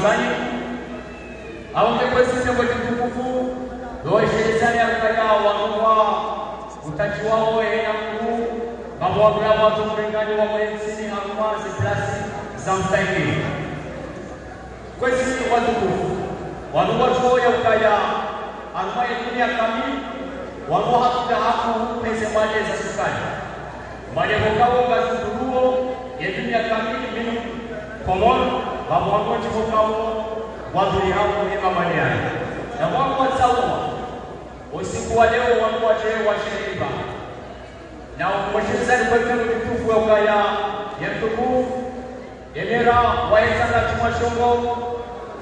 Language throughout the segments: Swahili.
Mshwanzani aongekwesi chombo kitukufu doeshelezani akaya wanua utachiwao ya mkuu mabwagula watu mringani wa mwenzini haruma ziplasi za msaiki kwesi watukufu wanua chuo ya ukaya haruma ya dunia kamili wanua hakuta haku pese mwaje za sukani mwaje mokao ngazi duruo ya dunia kamili minu komon mabwagula chimokao waduri hapo hema maniani na wangu watsauma usiku wa leo wangu wachewe wa shiriba na mwashizani kwa kanu kitufu ya ukaya ya mtukufu emera waezana chumashongo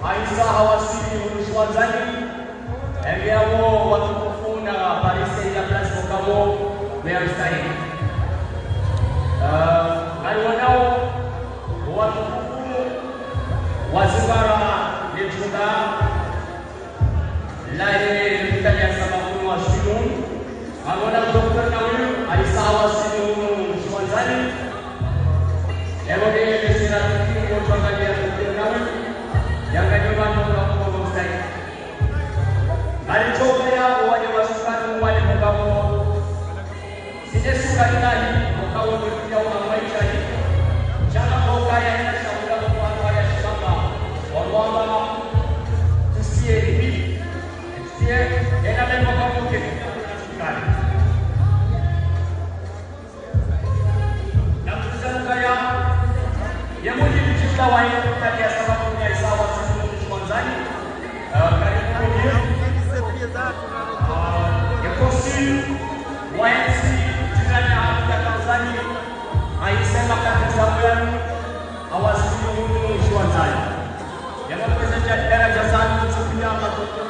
haisa hawasili Mshwanzani engeawo watukufu na parise ya plasmo kamo meamstahili aliwanao watukufu wazingara nechunda laye Italia sababu wa Simon agora Dr. Naul alisawa Simon Mshwanzani ebode mesina tukingo twangalia Dr. Naul yanga nyuma ndo kwa mstari alichoka ya wale wasukani wale mkao sije sukani nani mkao ndio wa maisha hii chana kwa ya ina shauri kwa wale shamba wala tusiye hivi ena membo kama mke sukani na kuzanga ya mmoja mchika wa hiyo kati ya sababu ya sawa sisi Mshwanzani karibu hiyo yakosi waenzi jirani ya Tanzania aisema katika mwani awasili Mshwanzani yanapesa daraja sana kutumia matokeo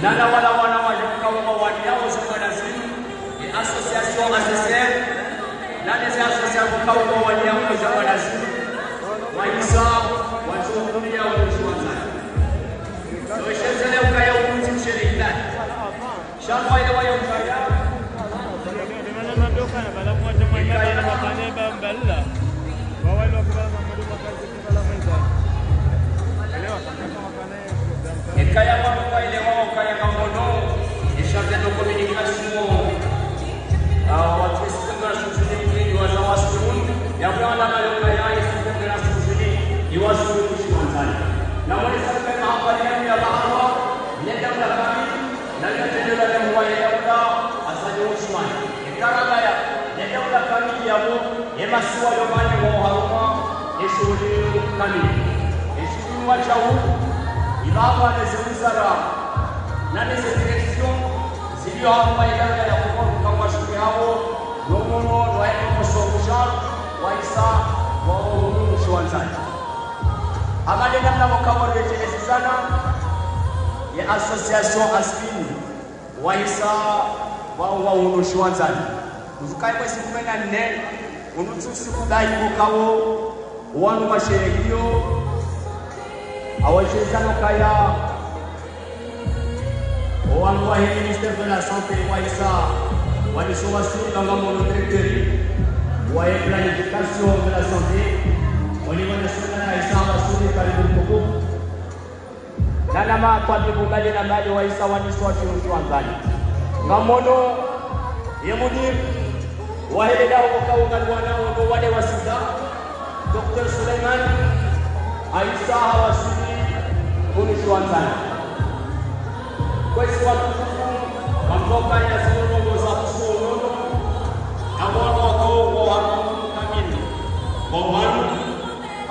nana wala wana wajukao wawani yao sana simu ni association ACCR nani za association kwa wawani yao sana simu waisa watukulia Mshwanzani ndio shenzele ukaya ukunzi mshirika shamba ile wao ukaya ndio madoka na bala mmoja mmoja na mapane bamballa wao ile kwa mambo makazi kala meza elewa kama mapane ikaya kwa ile wao kaya mamono ishaka de communication watu sikanga shughuli wa zawasuni ya bwana na kaya sikanga shughuli iwasuni Mshwanzani na wale serikali hapa ni ya bahara nenda kwa kamili na ndio la mwaye ya asali Uthman ikaragaya nenda kwa kamili yabo emasiwa yobani wa haruma eshughuli kamili eshughuli wacha huu ibaba nezizara na direction zilio hapa idara ya kuongoza kwa shughuli hao nomono waende kusongesha waisa wa Mshwanzani amale namna mkao rejelezi sana ya association aspini waisa wa Mshwanzani uzukai kwa siku 14 unutusi kudai mkao wanu masherekio awachezano kaya wanu wa ministère de la santé waisa walisowasili kama mono directeur wa planification de la santé waliwa national Aisa wasuli karibu mkuu na nama kwa mbali na mbali Waisa waniswa Mshwanzani ngamono yemudir wahida wakaunga wanao wale wasida Dr. Suleiman Aisa wasuli Mshwanzani kwa sababu mamboka ya suluhu za kusuluhu ambao wako kamili bawani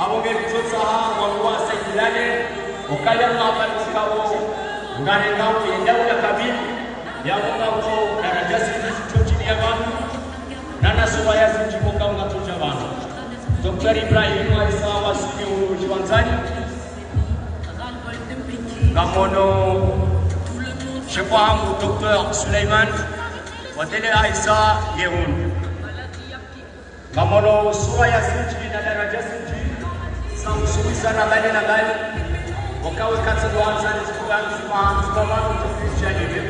abonge kutosaha walwa saidane ukaya hapa nikao ngane ngao yendaula kabili ya ngao daraja sisi chini ya banu na nasoma ya zinjiko kama ngatuja banu Dr. Ibrahim Aisa wasili Mshwanzani ngamono shefahamu Dr. Suleiman wadele Aisa Yehun ngamono sura ya zinjili na daraja zinjili samsuiza na bali wakawe kati ya wanzani kuanza mshikamano tofauti hivi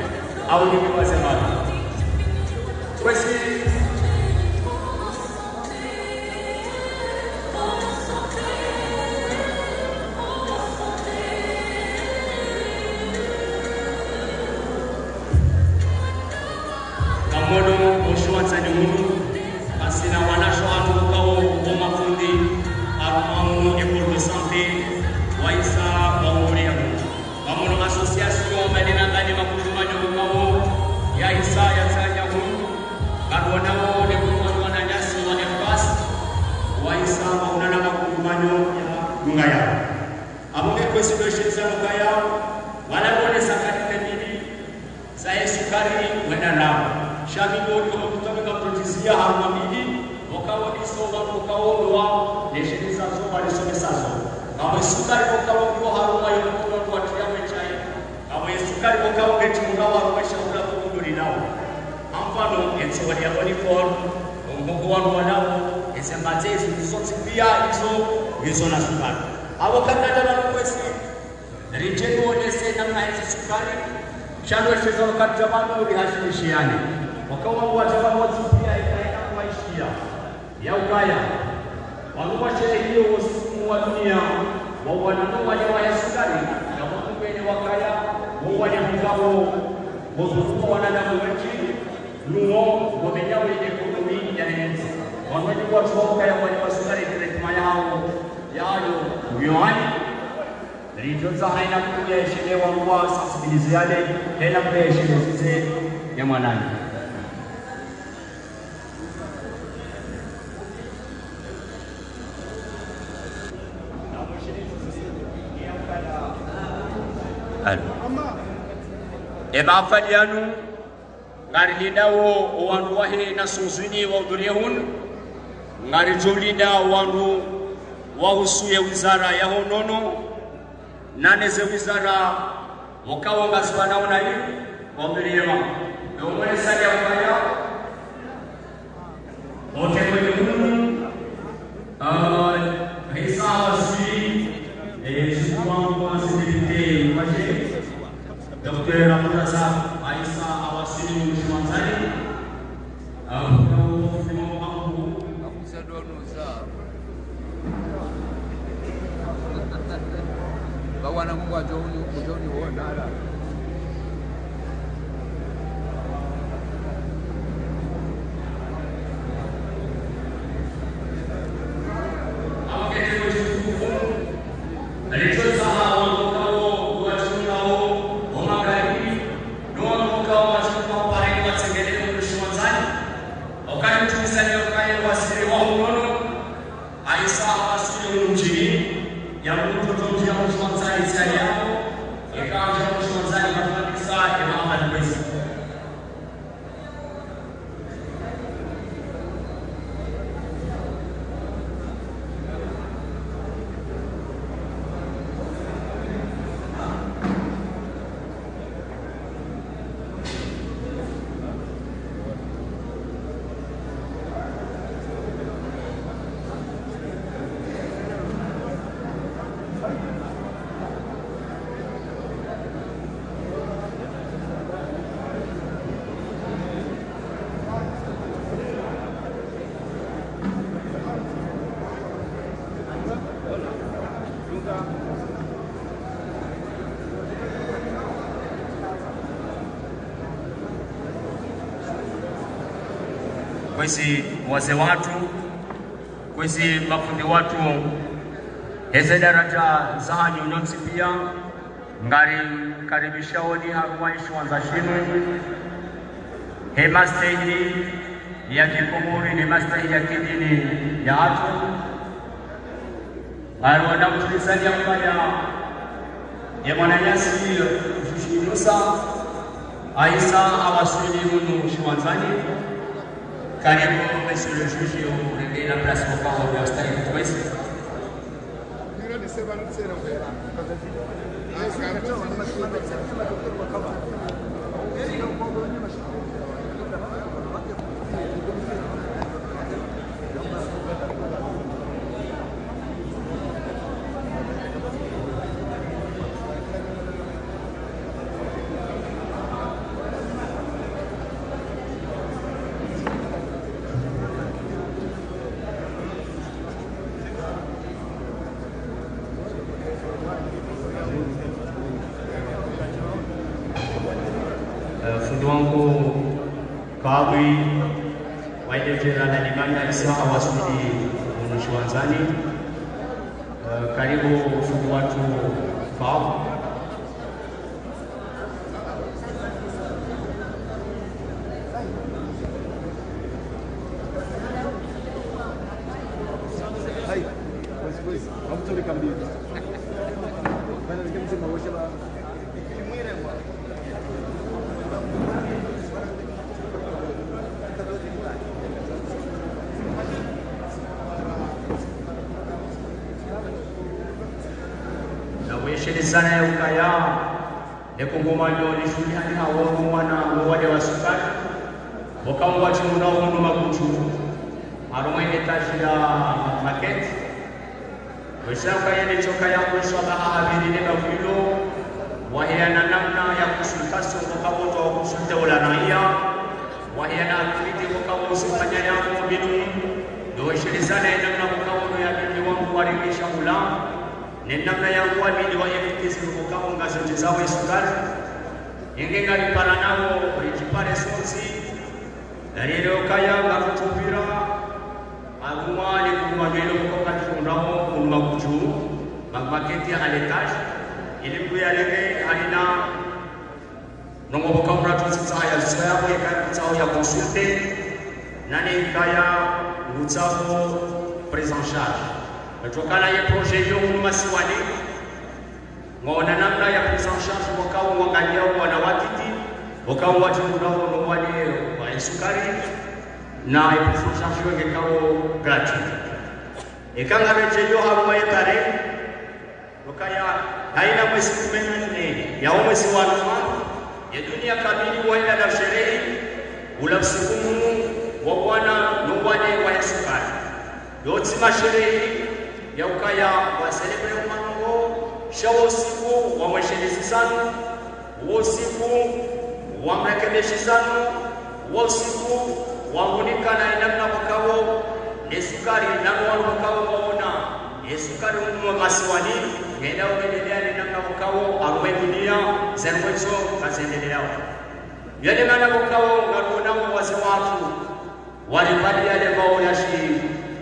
au ni kwa sababu kwesi ngaya abonge kwesi kweshiza ngaya wala bone sakati mbili za sukari wenda na shabibo kwa kutoka protizia harumabili wakawa isoba wakawa wa neshiriza zo walisomesazo kama sukari wakawa kwa haruma yokuwa kwa tiawe chai kama sukari wakawa ngeti mugawa kwa shauri kunduri nao amfano enso wali aboni for mungu wangu wanao esembatezi zote pia hizo na sukari abo kadada na kwesi rijeni onese namna hizo sukari shando hizo wakati jamani ulihashimishiani wakawa wajaba moja pia ikaenda kuishia ya ukaya walikuwa sherehe hiyo wa dunia wa wanandoa ya sukari na Mungu wenye wakaya wao wanamkao wao wanadamu wengi nuo wamenyao ekonomi ya nchi wanaje kwa sababu ya wale sukari kwa yao yao yoani Rijoza haina kuja sherehe wa sensibilize yale tena kwa sherehe ya mwanani ema fadianu ngari lidawo wandu wahe na suzini wa udhuriyahun ngari jolida wandu wahusuye wizara ya honono nane ze wizara wakawa ngaswana na hii kwa udhuriyema ndio sali ya kaya wote kwenye mungu hisa wasi wangu sensibilité maje Dr. Amurasa Aisa awasili mshwanzani bawana Mungu ajoni kujoni wona kwesi wazee watu kwesi mafundi watu heze daraja za nyonyozi pia ngari karibisha wodi haruwaishi wanza shinu hema stage ya kikomori ni mastage ya kidini ya hatu arwana mtulizaji ya mwananyasi kushishinusa Aisa awasili munu shiwanzani karibu monsieur le juge au reggae la place au parole de Stade de Toulouse. Fuduangu Kawi waidejera na limanya isa awasudi mwishuanzani karibu fudu watu Kawi Shini sana ya ukaya nekungoma ndio lishuli hali hawo mwana wale wasukari wakawa chuna unu makuchu aroma etaji ya market weshaka yene choka ya kushoka habiri ne bavilo wahiana namna ya kusultaso wakaboto wa kusulte wala naia wahiana aktiviti wakawa usifanya ya mbinu ndio shini sana ya namna wakawa ya bindi wangu warekesha ulamu namna ya kuamini wa FTC mukao ngazo zao isukari yengenga lipala nao ijipare sonsi dalilo kaya ngakutubira agumani kumwanyelo kutoka chundao kunwa kuchu magmaketi ya aletage ilimbu ya lege halina nongo bokamra tusaya soya boyeka kutao ya consulte nani kaya ngutao prise en charge kutokana ya projet hiyo masiwani ngona namna ya prise en charge wakao wangalia wanawatiti wakao watu ndio wale wa sukari na prise en charge wengekao gratuit ikanga meje hiyo haruma yetare wakaya haina mwezi 14 ya mwezi wa Ramadhani ya dunia kamili waenda na sherehe ula msimu wa bwana wale wa sukari yote masherehe ya ukaya wa celebre umango shawo siku wa mweshezi sana wo siku wa mrekebeshi sana wo siku wa munika na namna wakao esukari na wakao waona esukari mwa maswali ngenda uendelea na namna wakao arwe dunia zerwecho kazendelea yale maana wakao ngaro wase watu walipali yale maona shi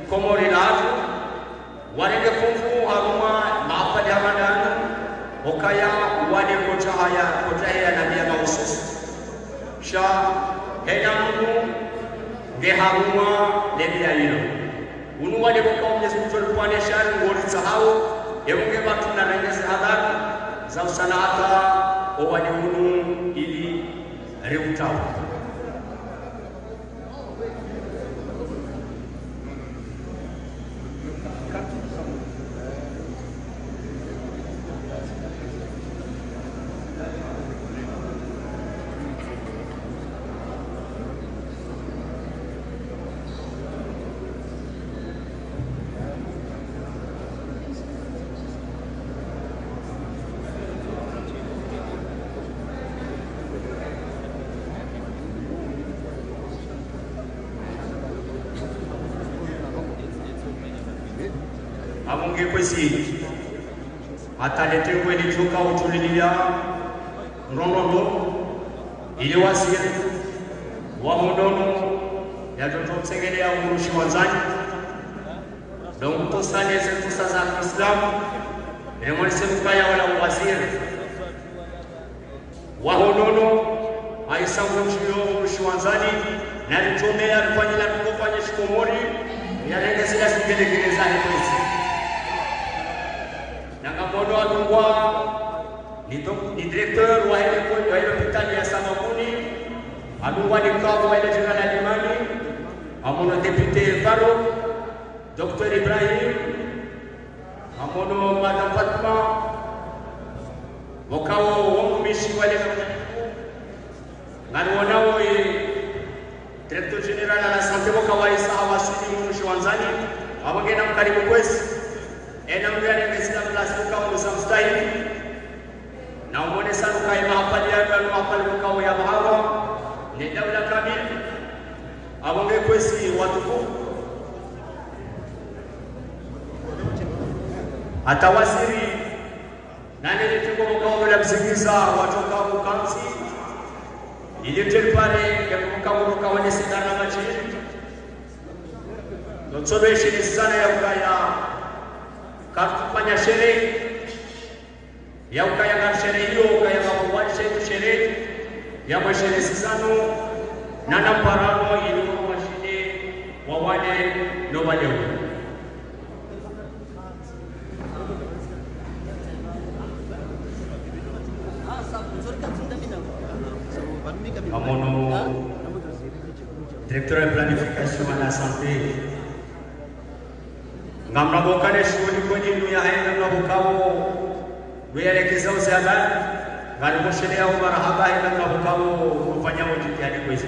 komori na watu warenge fungu haruma maafali hamadana okaya wale kocha haya na bia maususu sha hena mungu ge haruma lebia hilo unu wale wakao mwenyezi mungu alipwane shari ngori sahau yunge watu na rengezi hadhari za usanata o wale unu ili reutao amunge kwesi atalete kweli choka utulilia rondondo ili wasiri wa mudono ya toto msengele ya urushi wanzani donc to sane zetu sasa Islam ni mwese mkaya wala wasiri wa honono aisa mchio urushi wanzani na litomea alifanya tukofanya shikomori ya legezi la singele za kwesi Nangamono atungwa ni directeur wa ile hospitali ya Samabuni atungwa ni kavu wa ile jina la Limani amono député Faro Dr Ibrahim amono Madame Fatma wakao wongumishi wale ngaliwanao directeur general la santé wakao Isa Hawasini Mshwanzani abagena mkaribu kwesi ena mgani mesina plastika musamstahili na umone sana kaima hapali ya mahapali mkao ya bahara ni dawla kamili abonge kwesi watufu atawasiri nani nituko mkao la msingiza watoka ukansi ili pale ya mkao mkao ni sidana machini notsobeshi sana ya ukaya kufanya sherehe ya ukaya sherehe hiyo ukaya kuwacha sherehe ya masherehe sisano na namparano ili washinde wa wale no wale à mon directeur de planification à la santé. Ngamna bokane shughuli kwenye dunia hii ngamna bokao kuelekeza usiaba ngani mshelea marahaba hii ngamna bokao kufanya ujitihadi kwa hizo.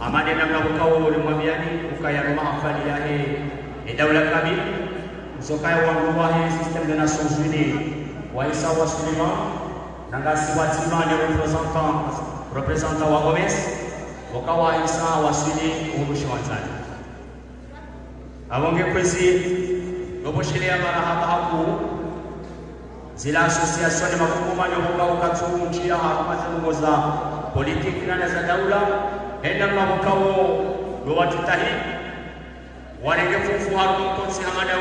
Amade namna bukao ulimwambiani ukaya Roma afali yahe daula kamili usokaya wa hii système des Nations Unies wa Isa wa Suleiman nangasi watima ni representant wa Gomes wakawa Isa wa Suleiman umushwanzani abonge kwezi noboshelea marahaba haku zila association ni makumanya bukao katsu njia hakumaza politique na za daula enda mabukao ndo watutahi warenge fufu haru konsi hamadau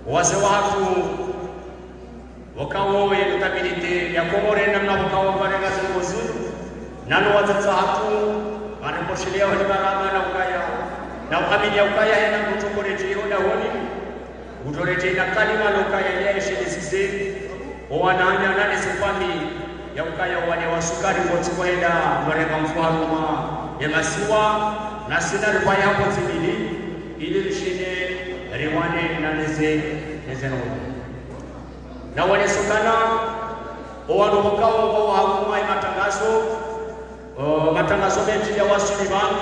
wase watu wakao ye stabilite ya komore na mabukao warenga zongozu nalo watata hatu wanaposhilia wale barama na ukaya na ukamili ukaya hena kutokoreje hoda honi utoreje na kalima lokaya ya shedisise owananya nane sefami ya ukaya wale wasukari wote kwenda baraka mfuharuma ya masiwa na sina rubaya hapo zimili ili lishine riwane na nezeno na wale sukana wanu wakao hakuma matangazo mengi ya wasuliman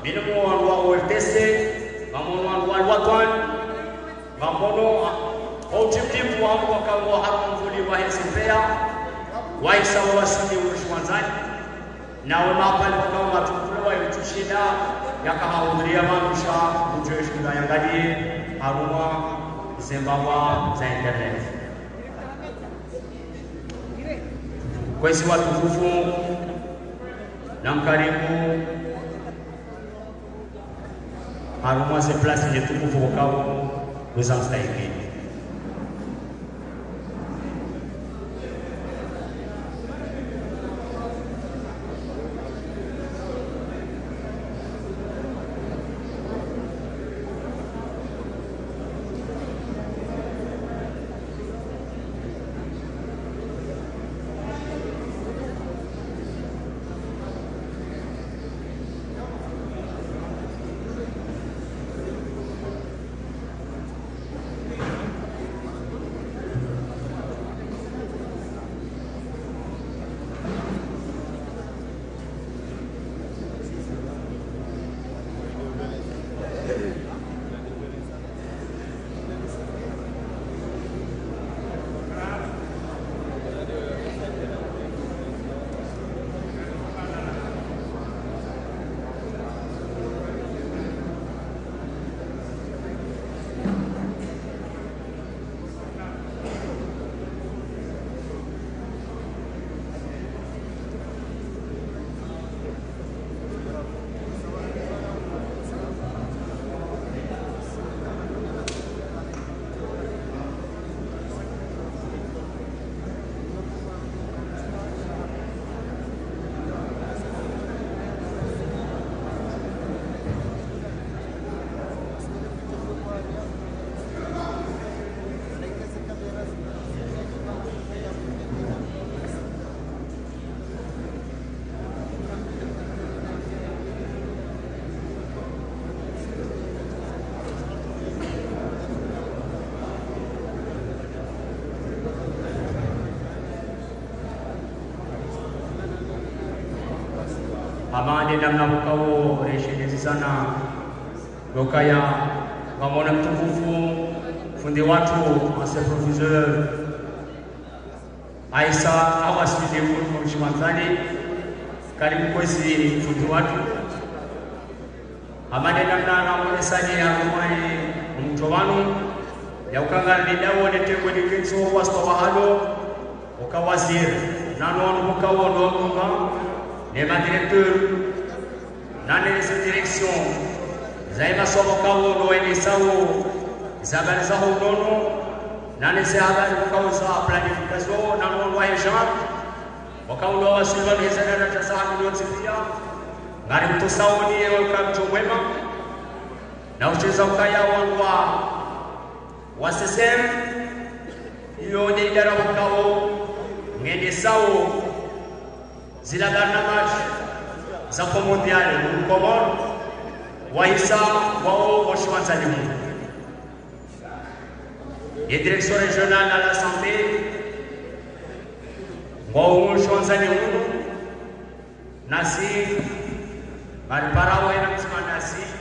minimu wanu wa urtese mamono wanu watwan mamono objective wangu wakao hakumvuli wa hesipea waisa wa wasili ushwanzani na wamapali wakao matukula wa yutushida yakahudhuria manusha kujeshi na yangalie haruma zembawa za internet kwa hiyo watukufu na mkarimu haruma ze place ni tukufu wakao kuzamstahili. amani namna mkao resheni sana lokaya ngamona mtukufu fundi watu ase professeur Aisa awasili kwa mshimazani karibu kwezi fundi watu amani namna ngamona sani ya mwani mtowanu ya ukanga ndao netekwe dikenso wasto wahalo ukawazir nano mkao ndo les directeurs dans les directions zaima sobo kawo no ene sawo zabal zaho nono nane se habari wakauza planification na lwa Jean wakaulwa wasilwa hezana na tasamu yotsifia ngari mtosaoni wakamto mwema na ucheza ukaya wangwa wa CCM iyo ni idara wakao ngende sawo zila barnamaj za mondial mkomoro waisa wao washwanzani mungu et direction régionale à la santé wao washwanzani mungu nasi barabara ina msima nasi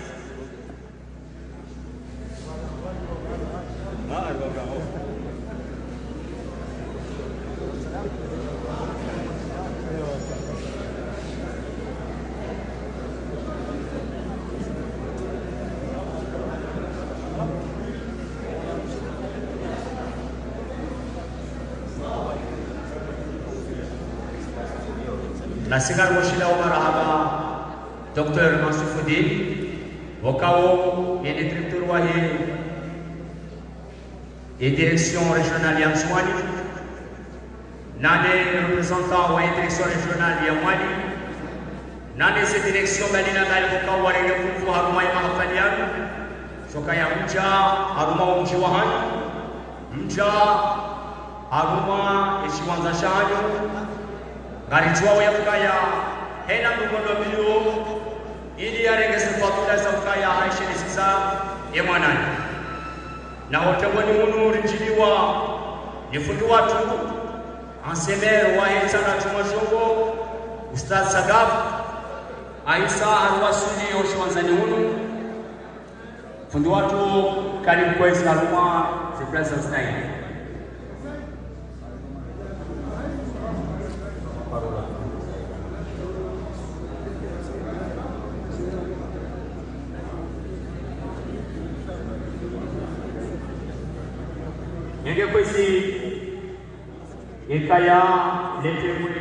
nasigar washila marahaba Dr. Mansufuddin wakao est le directeur wahi et direction régionale ya Mswani nane représentant wa direction régionale ya Mwani nane se direction balina bali wakao warele kufu haruma ya mahafaliano soka ya mja haruma mji wa hani mja haruma eshiwanza shahanyo ngari chuo ya kaya hena mkono bilio ili arengese fatula za kaya Aisha sisa ya mwanani na hoteboni munu rijiliwa nifundu watu ansemero wa etsana tumashogo ustaz Sagaf Aisha alwasuli oshwanzani hunu fundu watu karibu kwa Islamwa the present time Nge kwesi ekaya letemwe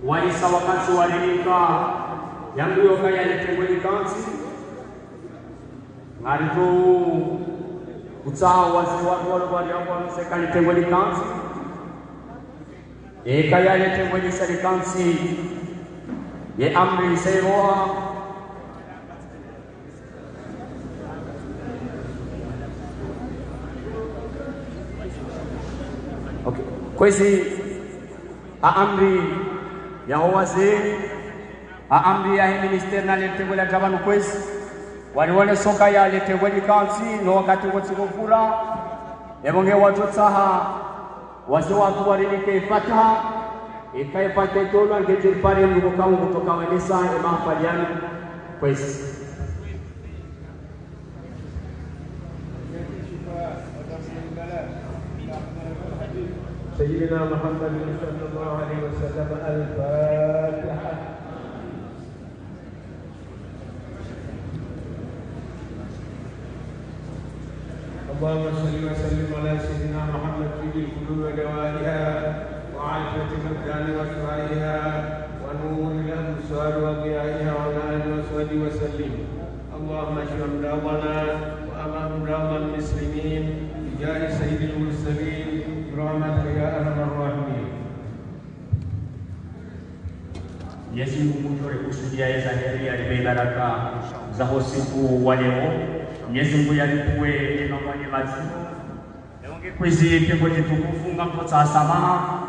waisa wakati walika yangu yokaya letemwe kansi ngaritu utsaho wasi watu walikuwa mseka letemwe kansi ekaya letemwe kansi ye amri seroa kwezi amri ya wazee amri ya ministeri na letengo la gavana kwezi walione soka ya letengo likansi no wakati wote kufura ebonge watu tsaha wasi watu walike fataha ikaipate tolo ngete pale mloko kutoka wenesa emafaliano kwezi سيدنا محمد صلى الله عليه وسلم الفاتحة اللهم صل وسلم على سيدنا محمد في القلوب ودوائها وعافية الأبدان وشفائها ونور الأبصار وضيائها وعلى آله وصحبه وسلم اللهم اشف أمراضنا وأمراض المسلمين بجاه سيد المرسلين برحمتك يا أرحم الراحمين. Mwenyezi Mungu tulikusudia ya zahiri ya baraka za usiku wa leo. Mwenyezi Mungu yalipue neema mwenye mazima. Eonge kwezi pepo tukufu ngambo za samaha.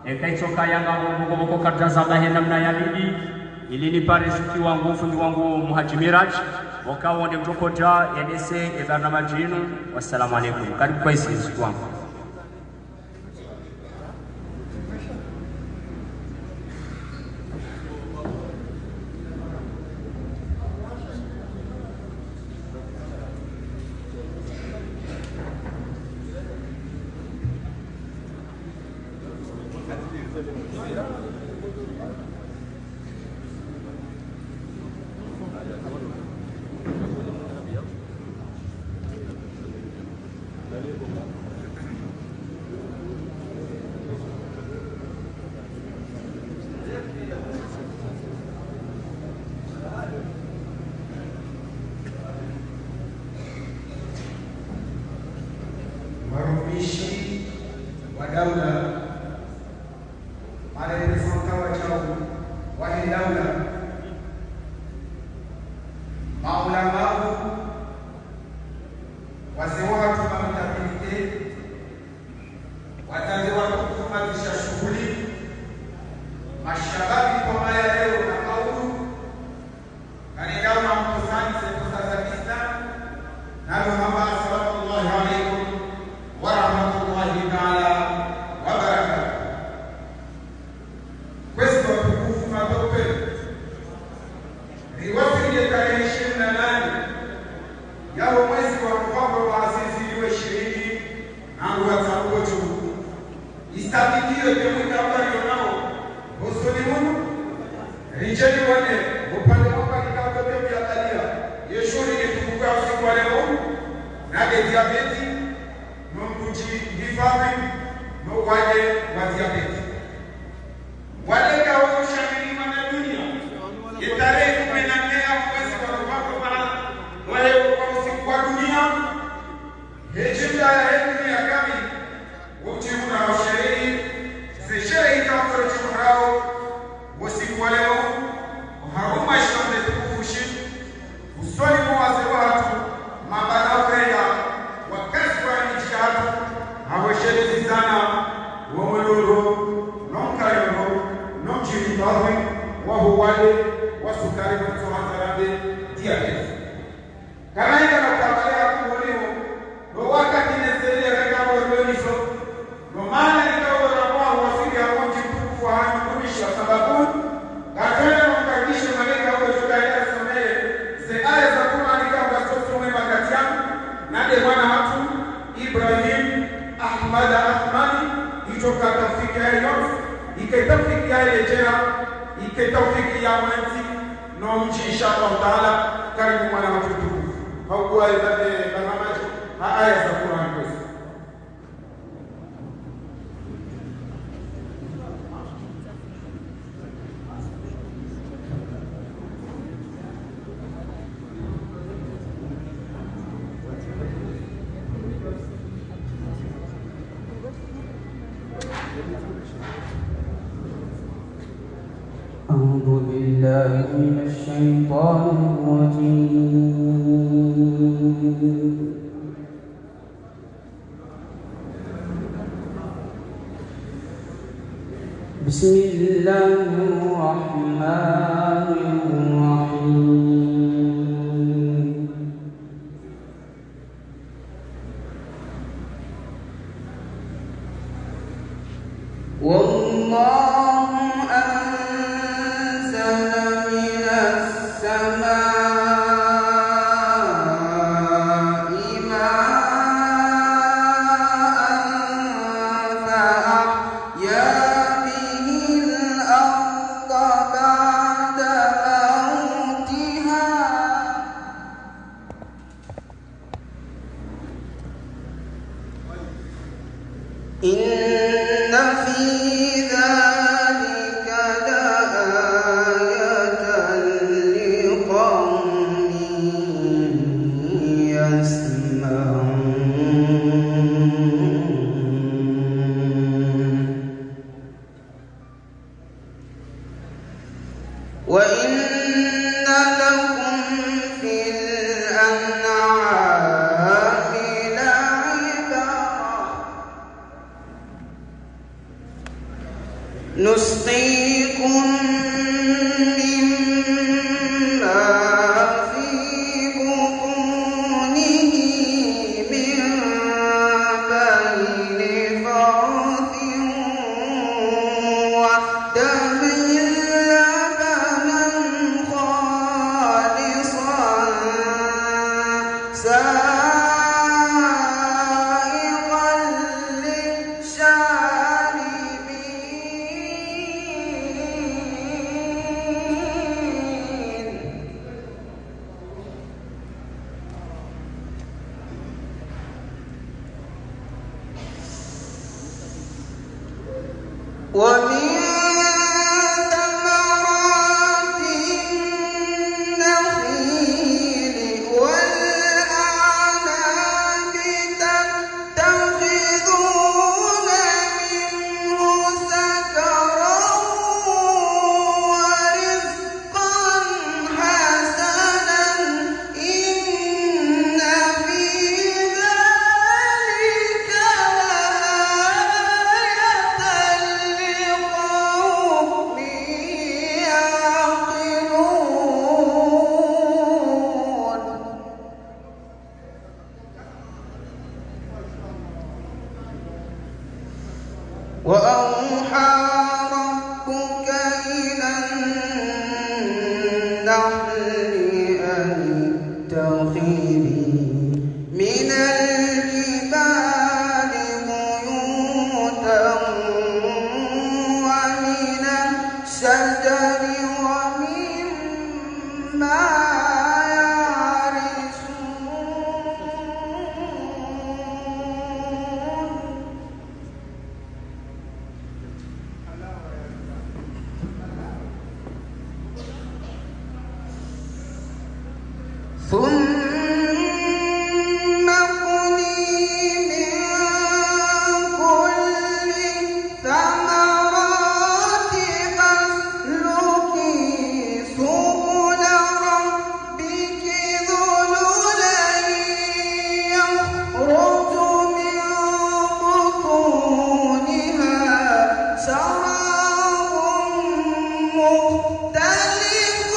Ekaitoka yanga Mungu boko kataza bahenda mna yabidi ili ni pare shuki wangu fundi wangu Muhaji Miraj wakao ni mtokota yedese ebarna majinu. Wassalamu alaikum. Karibu kwa isi siku wangu. daula marejesho kawa chao wa daula maulama wazee watu wametabilite wazazi watu kufanisha shughuli mashababi kwa maya leo na kaulu kanigama mkusani sasa Kiislamu na Muhammad sallallahu alaihi wa rahmatullahi ta'ala wa barakatuh. Questo tukufu matope riwasi ya tarehe 28 ya mwezi wa Novemba wa Azizi iwe 20 na watakuwa tu istabikio kwa habari yao usoni Mungu rijeni wane upande wako kikao chote vya talia yeshuri kitukuka usiku wa leo na diabeti no mkuji hifadhi no wale wa diabeti wale kao shamilima na dunia tarehe 14 mwezi wa Novemba wale kwa usiku wa dunia hejima ya dunia kami wote una sherehe zisherehe kama tunachorao usiku wa leo haruma shande tukufushi usoni mwaze watu mabaraka wakazi wa nchi yetu hawasheli sana wamoloro nonkayoro nomjimbawe wahuwale wasukari mtsohazarabe diabete kana ina kuangalia kumulio no wakati neselia kama walioniso no maana nikaona kwao wasili hapo mtukufu wa kumisha sababu katana mkaribisha malaika wao tukaenda somee ze aya za Qur'ani kama tusome makati yangu na de mwana watu Ibrahim Ahmad Ahmani itoka tafiki hiyo ikatafiki ile jera ikatafiki ya mwanzi no mji inshallah taala karibu mwana watu tukufu haukuwa ile barnamaji aya za Qur'ani kwa أعوذ بالله من الشيطان الرجيم بسم الله الرحمن الرحيم والله أنزل من السماء ماء فأحيا به الأرض بعد موتها إن في ذلك لآية لقوم يسمعون وإن لكم في الأنعام لعبرة نسقيكم مما في بطونه من بين فرث ودم لبنا خالصا سائغا للشاربين ومن ثمرات النخيل والأعناب تتخذون من الجبال بيوتا ومن الشجر ومما ثم كلي من كل الثمرات فاسلكي سبل ربك ذللا يخرج من بطونها شراب مختلف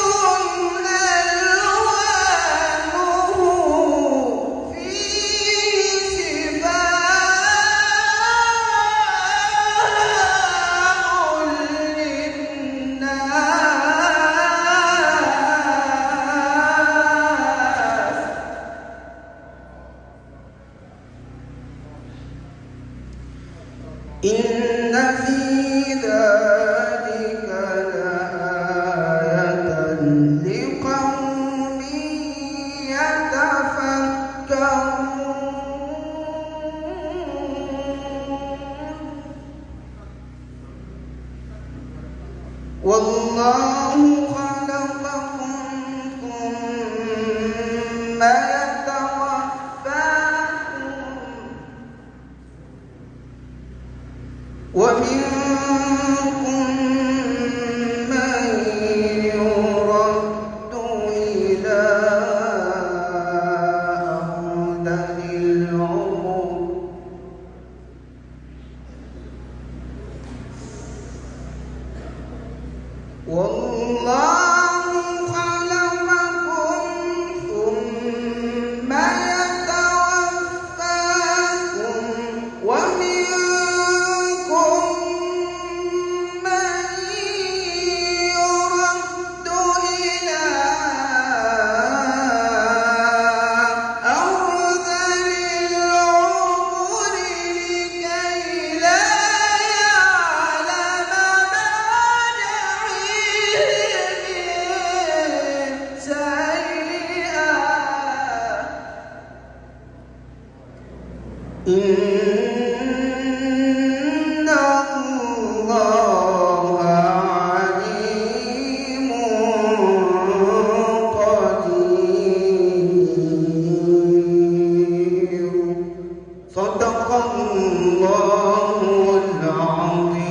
إن في ذلك لآية لقوم يتفكرون والله خلقكم ثم يتوفاكم ومنكم من يرد إلى أرذل العمر والله خلقكم ثم يتوفاكم ومنكم من يرد إلى أرذل العمر لكي لا يعلم بعد علم شيئا إن الله عليم قدير صدق الله العظيم.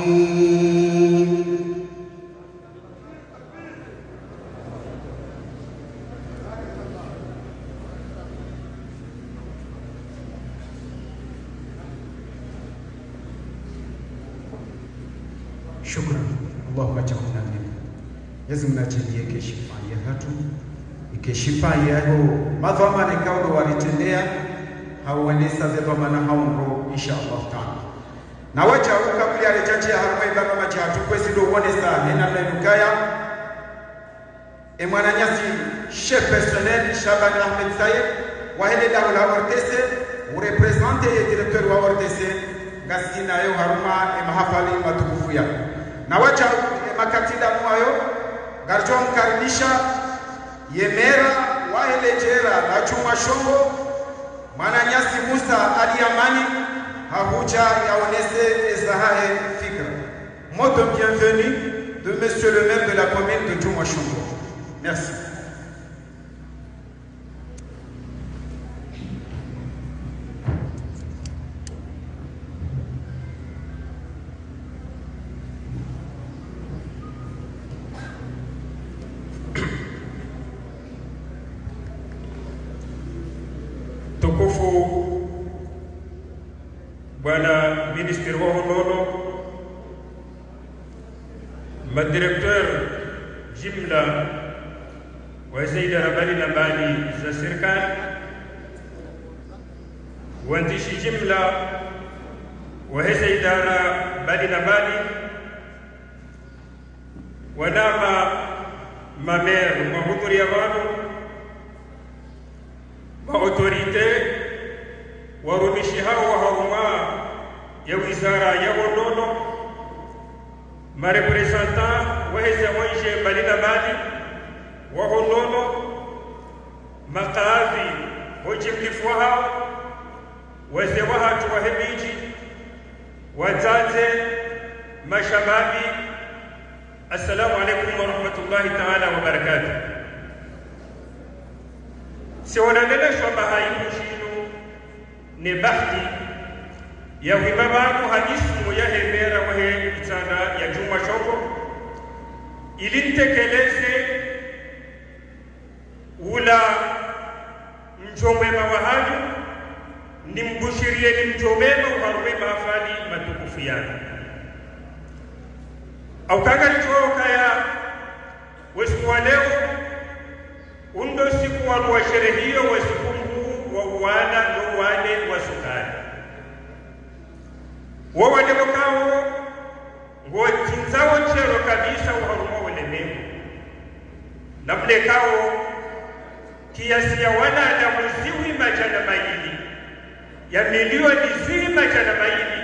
Shukran. Allahumma ja'alna min. Yazimna chenye keshifa yetu. Ikeshifa yao madhama ni kaudo walitendea hauenesa zepa mana haunro inshallah taala. Na wacha ukabili alichache harumwe baba machatu kwesi ndo uone saa nena mnukaya mwana nyasi chef personnel Shaban Ahmed Saïd wahele dawla ortese urepresente et directeur wa ortese gasina yo haruma mahafali matukufu yako. Na wacha makatida mwayo garjo mkaribisha yemera wahele jera na chuma shongo Mwananyasi Musa Ali Amani hahuja yaonese ezahae fikra. Mot de bienvenue de monsieur le maire de la commune de Djouma Chongo. Merci. Tukufu Bwana Ministre wa Honono, madirekteur jimla wa idara mbalimbali za serikali, waandishi jimla wa idara mbalimbali, wanama mamer mahudhuria wanu autorite warumishi hao wa haruma ya wizara ya Hondono marepresentant waheze wanje balina bali wa Hondono maqavi hojimlifu hao wazee wahatu wahemiji wazaze mashababi. Assalamu alaikum wa rahmatullahi ta'ala wa barakatuh. Siwananeleshwa bahayimu shinu ni bahti ya wimamanu hadismu ya hemera wahe itana ya Juma Shoko ilintekeleze ula mjomema wahaju ni mbushirie ni mjomema uharumema afali matukufu yake au kanga nitoka ya wesiku wa leo undo siku wa sherehe hiyo wesiku mkuu wa uwana ndo wale wa sukari wawade wakao ngotinzao chero kabisa uharuma ulemeko na mlekao kiasi ya wanadamu ziwi majana maili ya milioni ziwi majana maili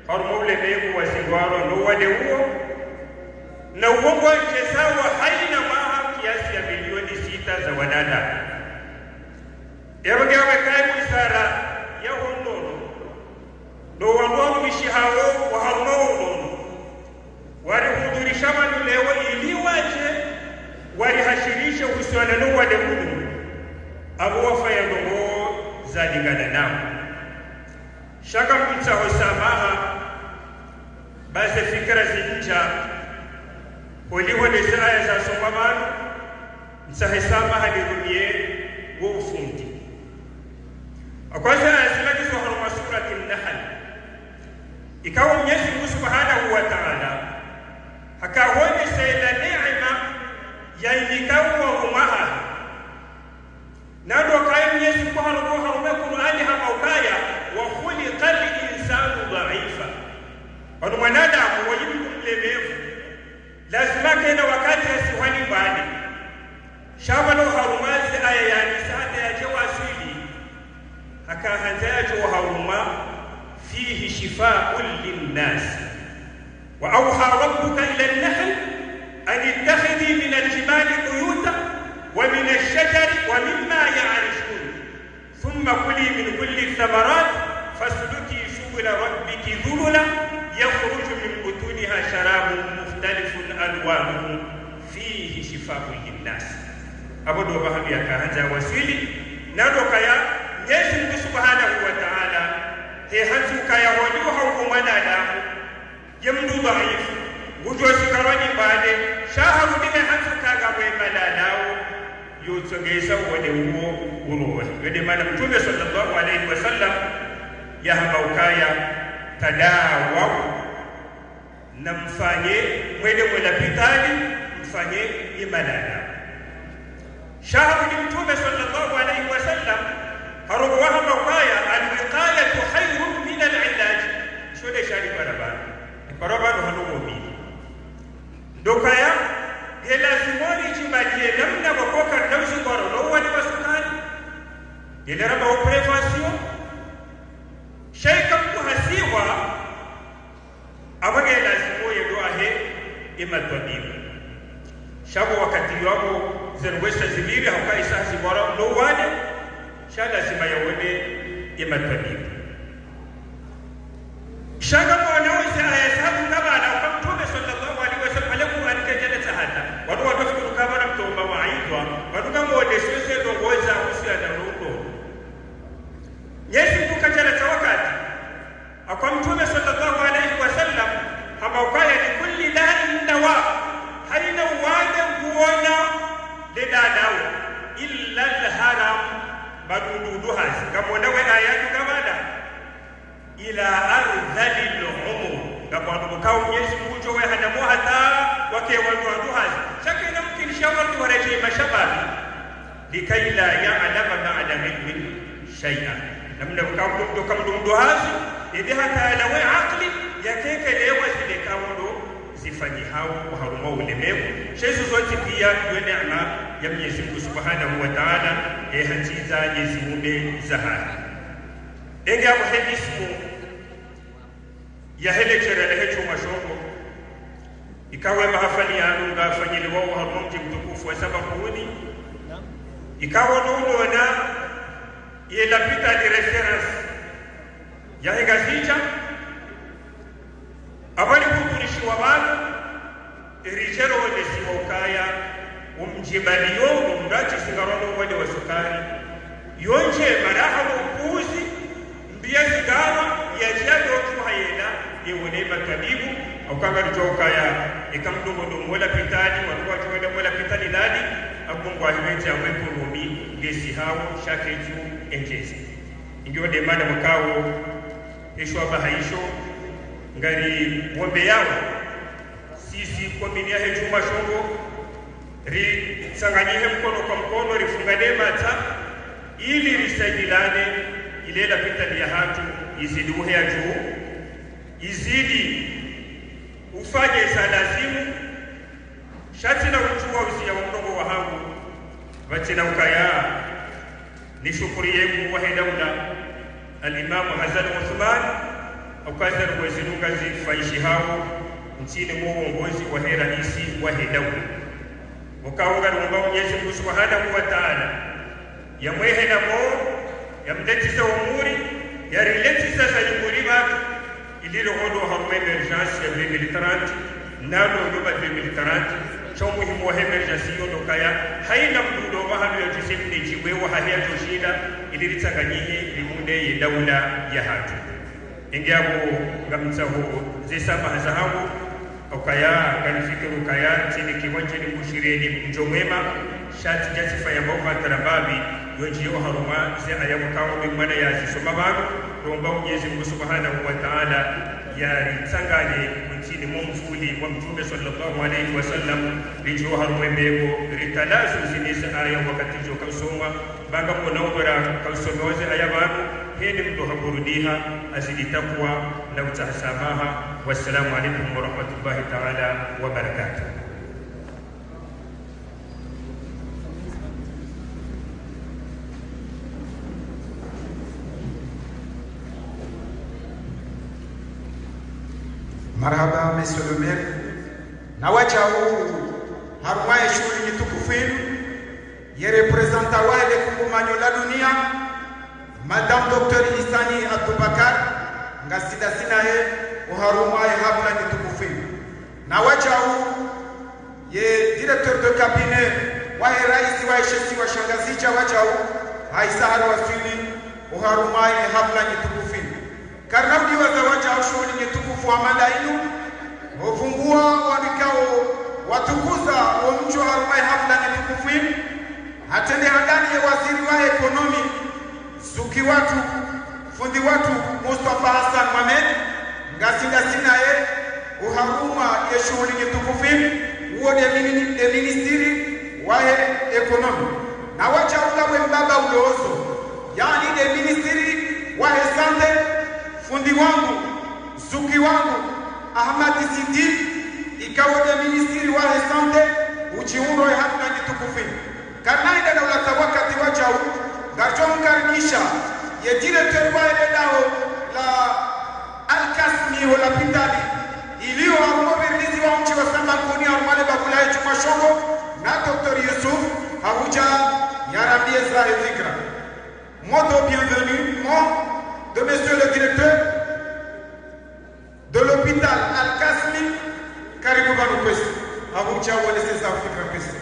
haruma ulemeko wa singwaro no wade huo na uongo chesawa haina maha kiasi ya milioni 6 za wanadamu. Erogewa kai wizara ya Hondono no wandono mishihao wa haruma Hondono walihudhurisha manulewa ili waje walihashirisha uhusiano na wale Mungu abo wafaya ndogo za lingana nao shaka mpita hosamaha basi fikra zinja holiwa neza aya za somamano msahesama halirumie wa ufundi akwaza azilaki za haruma surati an-Nahl ikawa Mwenyezi Mungu Subhanahu wa Ta'ala hakawone sayla neema ya ilikawa umaha nado kai Mwenyezi Mungu haruma Qur'ani hapa ukaya wa khuliqal insanu dha'ifa wanu mwanadamu wajibu mlemevu lazima kena wakati asiwani bali shabalo harumazi aya yani sada ya jawasili akahanzaje wa haruma fihi shifaa'un linnas wa awha rabbuka ila an-nahl an ittakhidhi min al-jibali buyuta wa min ash-shajari wa mimma ya'rishun thumma kuli min kulli thamarat fasluki subula rabbiki dhulula yakhruju min butuniha sharabun mukhtalifun alwanuhu fihi shifaa'un linnas. Abodo bahabi akaanza wasili nado kaya Yesu Mungu Subhanahu wa Ta'ala he hanzu kaya waliwa hukumana da yamdu dhaif gujosi karani bade shaharu dime hanzu kaga we madadao yotsogeza wale huo urowe wede maana Mtume sallallahu alayhi wasallam ya habaukaya tadawa na mfanye mwende mwela pitali mfanye imadada shaharu ni Mtume sallallahu alayhi wasallam harubu wahama ukaya alwiqayatu khayrun min al-ilaj shode shari barabara hanumo mimi ndokaya hela simoni chimbalie namna wakoka ndausi boro no wani wasukani ile raba prevention shaika kuhasiwa abage lazimo yedo ahe imatwabibu shabo wakati wao zerwesha zibiri haukai sasi bora no wale shala sima yawone imatwabibu shaka wanaweza ayasabu kama na Mtume sallallahu alaihi wasallam aliku alikajana tahata watu watafikiri kama na mtomba waidwa watu kama wadeswese dongoza usiana ruko Yesu kukajana tawakati akwa Mtume sallallahu alaihi wasallam haba ukaya ni kulli da'in dawa haina wada kuona lidadao illa al-haram badududu hasi kama nawe ayatu kamada ila ardhalil umur kama mkao Mwenyezi Mungu jowe hadamu hata wake watu hasi shaka ina mkini shawarti waraje mashababi likai la ya'lama ba'da ilmin shay'an namna mkao kama mdu hasi ili hata lawe aqli yakeke lewa zile kawondo zifanyi hao haruma ulemevu shezo zote pia iwe neema ya Mwenyezi Mungu Subhanahu wa Ta'ala hatiza yeziumbe zahari enge abo hedismu ya helekera lehecho mashoko ikawe mahafali ya nunga afanyile wao haruma mji mtukufu wa sababuuni ikawa nuno na yelapita di reference ya hegazicha abali kuturishi wa bana erijero wale siwokaya umjibaliyo umrachi singarono wale wa sukari yonje maraha ukuzi mbia zigawa ya jado kuhayena yewone matabibu aukanga rujokaya ikamdumu wala pitani wala pitani nadi akungu ahiweji amwepo rumi lesi hao shakeju enjezi ingiwa demana mkawo ishwa bahaisho ngari wombe yao sisi kwa minia heju mashongo ri sanganyihe mkono kwa mkono rifungane mata ili risaidilane ilela pitani ya hatu izidi uhe ya juu izidi ufanye za lazimu shati na ujua usiya mdogo wa hangu watina ukaya ni shukuri yemu wa hedaula al-Imam Hassan Uthman ukazar wazinuka zifaishi hao nchini muongozi wa raisi wa hedaula ukaunga ngomba Mwenyezi Mungu Subhanahu wa Ta'ala ya mwehe na mo ya mletisa umuri ya riletisa za umuri watu ililo hodo harume emergence ya 2030 nalo yoba 2030 cho muhimu wa emergency yondo kaya haina mdudo wa hali ya jisemni jiwewa hali ya joshida iliritanganyihe limunde ye daula ya hatu ingiabo ngamtsaho zisaba hazahabu okaya kanifikiru kaya chini kiwanja ni mushireni mjomwema shati jasifa ya mboka tarababi yonjiyo haruma zi ayamu kawo bimana ya zisoma bago romba Mwenyezi Mungu Subhanahu wa Ta'ala ya ritangane nchini mumfuli wa Mtume sallallahu alayhi wasallam lijo haruma mbego ritalazu zinisa aya wakati jo kasoma baga monawara kasomoze aya bago heni mtu haburudiha azidi takwa na utahsamaha. Wassalamu alaykum wa rahmatullahi ta'ala wa barakatuh. Marhaba Monsieur le Maire, na wacha huu harumaye shughuli nyitukufu ye representa wale kukumanyo la dunia Madame Dr. Isani Abubakar ngasida sinaye uharumaye hafla nyitukufu na wacha huu ye directeur de cabinet wa rais wa shesi wa shangazicha wacha huu Aisha Wasili uharumaye hafla nyitukufu karnaudi wa zawaja shughuli nyitukufu amanda inu ufungua wanikao watukuza wa mcho harumai hafla nyitukufu hatende handani ya waziri wa ekonomi suki watu fundi watu Mustafa Hassan Mohamed ngasinda sinaye uharuma ya shughuli nyitukufu uo de ministiri wa ekonomi na wacha ukawe mbaba ulozo yani de ministiri wa sante fundi wangu zuki wangu Ahmad Sidi ikawa de ministeri wa sante ujiundo ya hafla nyitukufu kanaida na ulata wakati wachau ngachomkaribisha ye directeur wa dao la Al-Kasmi wala pitali iliyo mmobilizi wa mchi wa samba kuni armale babulaye chumashongo na Dr. Yusuf Abuja yarabie za zikra moto bienvenue de monsieur le directeur de l'hôpital Al-Kasmi karibu banu kwesi Abuja wale sasa Afrika kwesi.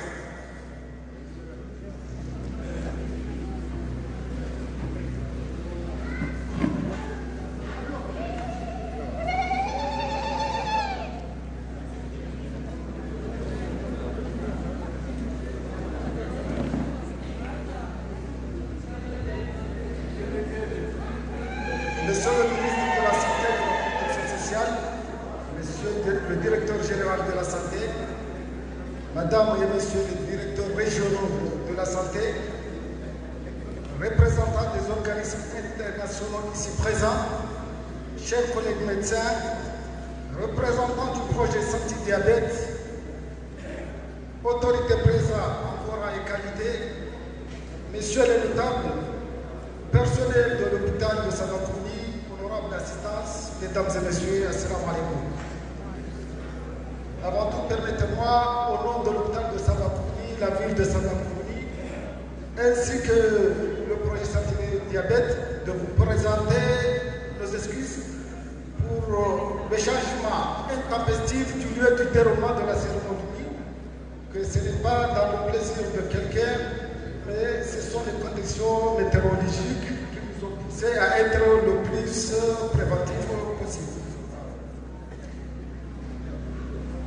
Monsieur le ministre de la Santé et de la Protection sociale, Monsieur le directeur général de la Santé, Madame et Monsieur les directeurs régionaux de la Santé, représentants des organismes internationaux ici présents, chers collègues médecins, représentants du projet Santé Diabète, autorités présentes en rang et qualité, messieurs les notables, personnel de l'hôpital de Sabakouni, honorable assistance, mesdames et messieurs, assalamu alaikum. Avant tout, permettez-moi, au nom de l'hôpital de Sabakouni, la ville de Sabakouni, ainsi que le projet Santé Diabète, de vous présenter nos excuses pour le changement intempestif du lieu du déroulement de la cérémonie, que ce n'est pas dans le plaisir de quelqu'un, mais ce sont les conditions météorologiques qui nous ont poussés à être le plus préventif possible.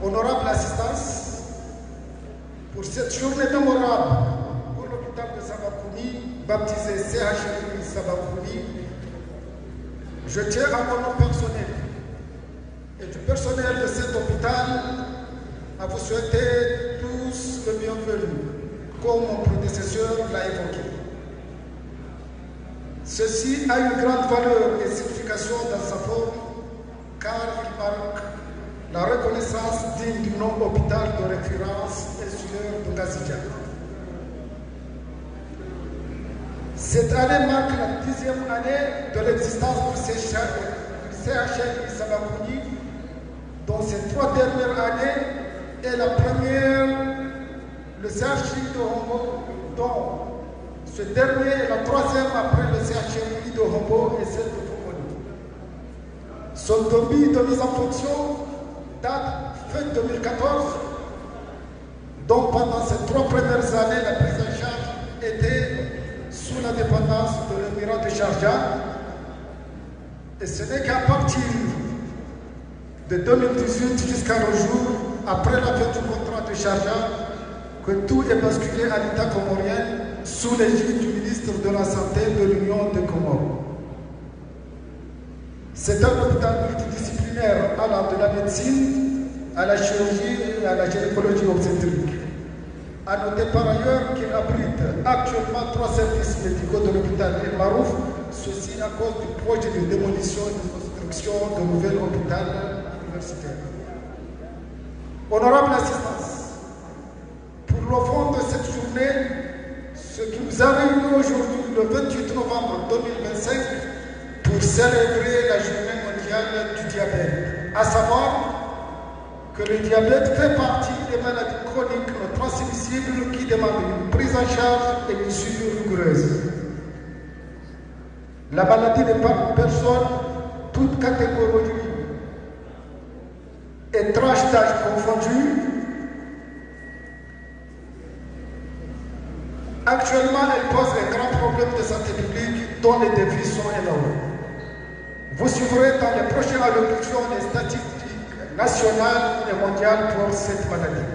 Honorable assistance, pour cette journée mémorable pour l'hôpital de Sabakouni, baptisé CHU Sabakouni, je tiens à mon nom personnel et du personnel de cet hôpital à vous souhaiter tous le bienvenu, comme mon prédécesseur l'a évoqué. Ceci a une grande valeur et signification dans sa forme, car il marque la reconnaissance digne du nom hôpital de référence insulaire de Gazidja. Cette année marque la 10e année de l'existence du CHU Sabakouni, dont ces 3 dernières années est la première, le CHU de Hombo, dont ce dernier est la 3e après le CHU de Hombo et celle de Fomoni. Son début de mise en fonction date fin 2014, donc pendant ces 3 premières années, la prise en charge était sous la dépendance de l'émirat de Sharjah, et ce n'est qu'à partir de 2018 jusqu'à nos jours, après la fin du contrat de Sharjah, que tout est basculé à l'État comorien sous l'égide du ministre de la Santé de l'Union des Comores. C'est un hôpital multidisciplinaire allant de la médecine à la chirurgie et à la gynécologie obstétrique. A noter par ailleurs qu'il abrite actuellement 3 services médicaux de l'hôpital El Marouf, ceci à cause du projet de démolition et de construction de nouvel hôpital universitaire. Honorable assistance, pour le fond de cette journée, ce qui nous a réunis aujourd'hui, le 28 novembre 2025, pour célébrer la journée mondiale du diabète, à savoir que le diabète fait partie des maladies chroniques non transmissibles qui demandent une prise en charge et une suivi rigoureuse. La maladie n'est pas personne, toute catégorie et tranche d'âge confondue. Actuellement, elle pose un grand problème de santé publique dont les défis sont énormes. Vous suivrez dans les prochaines allocutions les statistiques nationale et mondiale pour cette maladie.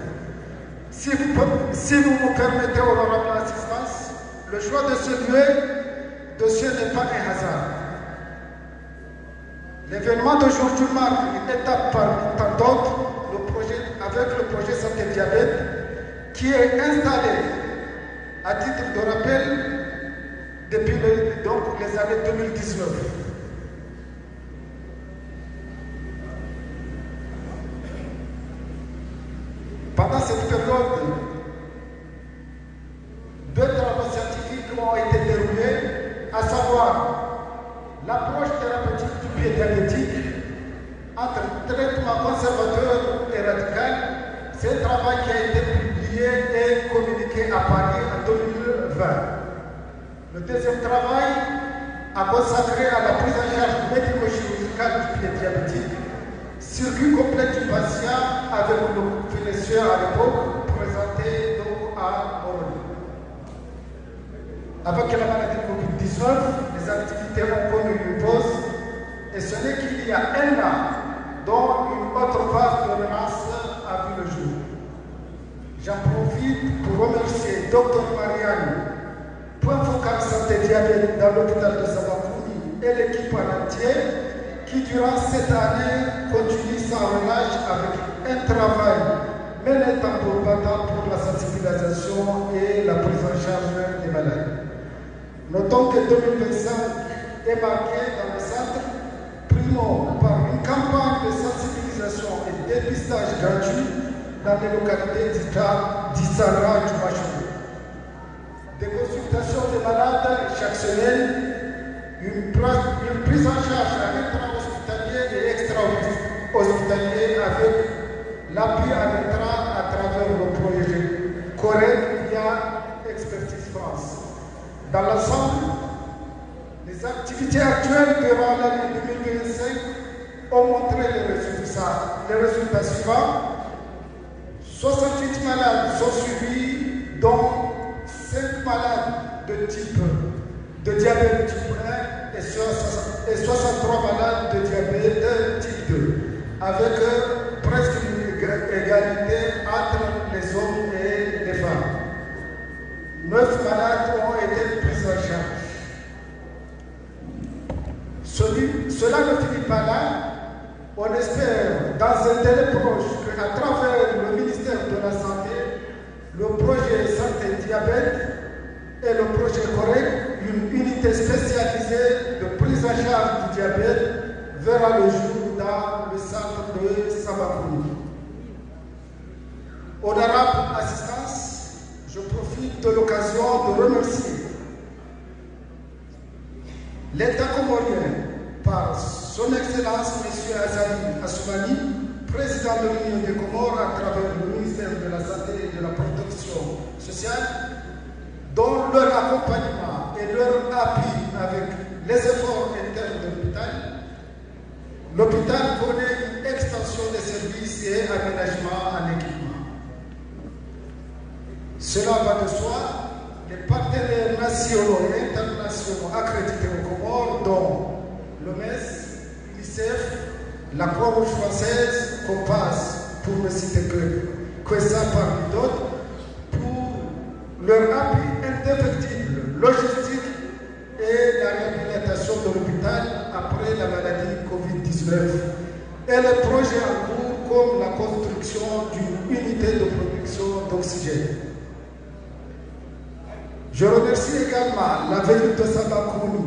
Si vous me permettez, honorable assistance, le choix de ce lieu n'est pas un hasard. L'événement d'aujourd'hui marque une étape parmi tant d'autres avec le projet Santé Diabète qui est installé à titre de rappel depuis les années 2019. Pendant cette période, 2 travaux scientifiques ont été déroulés, à savoir l'approche thérapeutique du pied diabétique entre traitement conservateur et radical. C'est un travail qui a été publié et communiqué à Paris en 2020. Le deuxième travail a consacré à la prise en charge médico-chirurgicale du pied diabétique, circuit complet du patient avec le financier à l'époque présenté à Moroni. Avec la maladie Covid-19, les activités ont connu une pause et ce n'est qu'il y a 1 an dont une autre phase de relance a vu le jour. J'en profite pour remercier Dr Marianne, point focal santé diabète dans l'hôpital de Sabakouni et l'équipe en entier qui durant cette année continue sans relâche avec un travail mené tambour battant pour la sensibilisation et la prise en charge des malades. Notons que 2025 est marqué dans le centre, primo par une campagne de sensibilisation sensibilisation et dépistage gratuit dans les localités d'Issara du Machou. Des consultations des malades chaque semaine, une prise en charge intra-hospitalier et extra-hospitalier avec l'appui à l'État à travers le projet Correct via Expertise France. Dans l'ensemble, les activités actuelles durant l'année 2025 ont montré les résultats suivants. 68 malades sont suivis, dont 5 malades de diabète type 1 et 63 malades de diabète type 2, avec presque une égalité entre les hommes et les femmes. 9 malades ont été pris en charge. Cela ne finit pas là. On espère, dans un délai proche, qu'à travers le ministère de la Santé, le projet Santé Diabète et le projet Correct, une unité spécialisée de prise en charge du diabète, verra le jour dans le centre de Samakouni. Honorable assistance, je profite de l'occasion de remercier l'État comorien par son Excellence M. Azali Assoumani, président de l'Union des Comores à travers le ministère de la Santé et de la Protection sociale, dont leur accompagnement et leur appui avec les efforts internes de l'hôpital. L'hôpital connaît une extension des services et aménagements en équipement. Cela va de soi. Les partenaires nationaux et internationaux accrédités aux Comores, dont l'OMS, l'UNICEF, la Croix-Rouge française, COPAS, pour ne citer que ça parmi d'autres, pour leur appui indéfectible, logistique et la réhabilitation de l'hôpital après la maladie Covid-19 et les projets en cours comme la construction d'une unité de production d'oxygène. Je remercie également la ville de Samakouni,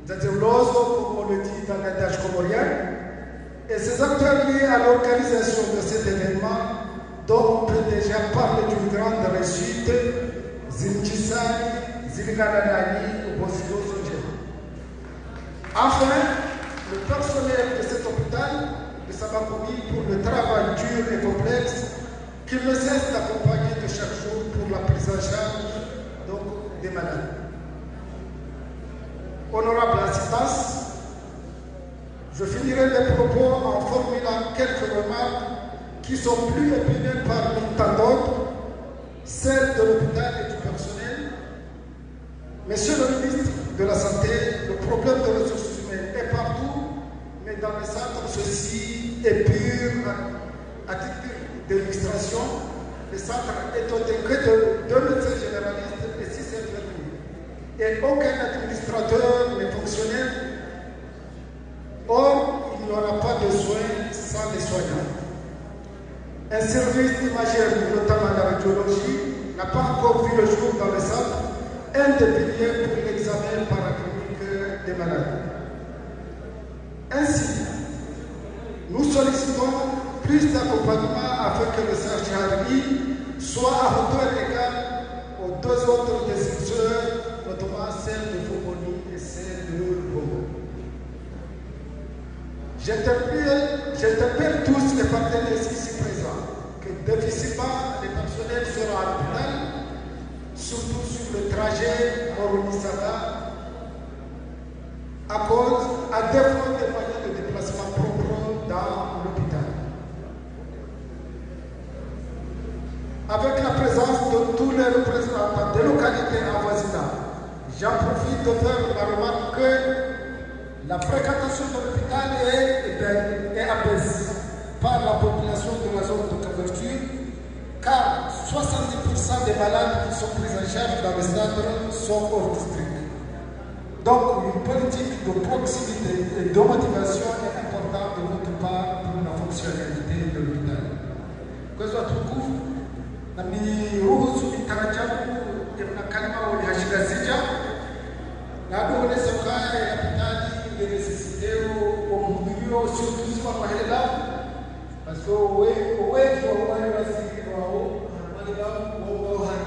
Dzadzeulozo, comme on le dit dans l'adage comorien, et ses acteurs liés à l'organisation de cet événement dont on peut déjà parler d'une grande réussite, Zimchisani, Zilgananani ou Bosido Sonje. Enfin, le personnel de cet hôpital de Samakouni pour le travail dur et complexe qu'il ne cesse d'accompagner de chaque jour pour la prise en charge des malades. Honorable assistance, je finirai mes propos en formulant quelques remarques qui sont plus épineuses parmi tant d'autres, celles de l'hôpital et du personnel. Monsieur le ministre de la Santé, le problème de ressources humaines est partout, mais dans les centres, ceci est pur à titre d'illustration. Les centres est doté que de 2 médecins généralistes et 6 infirmiers. Et aucun administrateur n'est fonctionnel. Or, il n'y aura pas de soins sans les soignants. Un service d'imagerie, notamment la radiologie, n'a pas encore vu le jour dans les centres, un des piliers pour l'examen paraclinique des malades. Ainsi, nous sollicitons plus d'accompagnement afin que le CHRI soit à hauteur égale aux 2 autres décideurs, notamment celle de Fomoni et celle de Bobo. J'interpelle tous les partenaires ici présents que difficilement les personnels seront à l'hôpital, surtout sur le trajet Moroni-Sada, à défaut des moyens de déplacement propres dans l'hôpital. Avec la présence de tous les représentants des localités avoisinantes, j'en profite de faire la remarque que la fréquentation de l'hôpital est abaissée par la population de la zone de couverture, car 70% des malades qui sont pris en charge dans les centres sont hors district. Donc, une politique de proximité et de motivation est importante de notre part pour la fonctionnalité de l'hôpital. Nami ruhusu mitarajabu ya kalima walihashigazija na dole sokaya ya pitali ile sisiteo wa mhudhurio sio tuzima kwa hela parce que uwezo wa wale waziri wao wale wao hana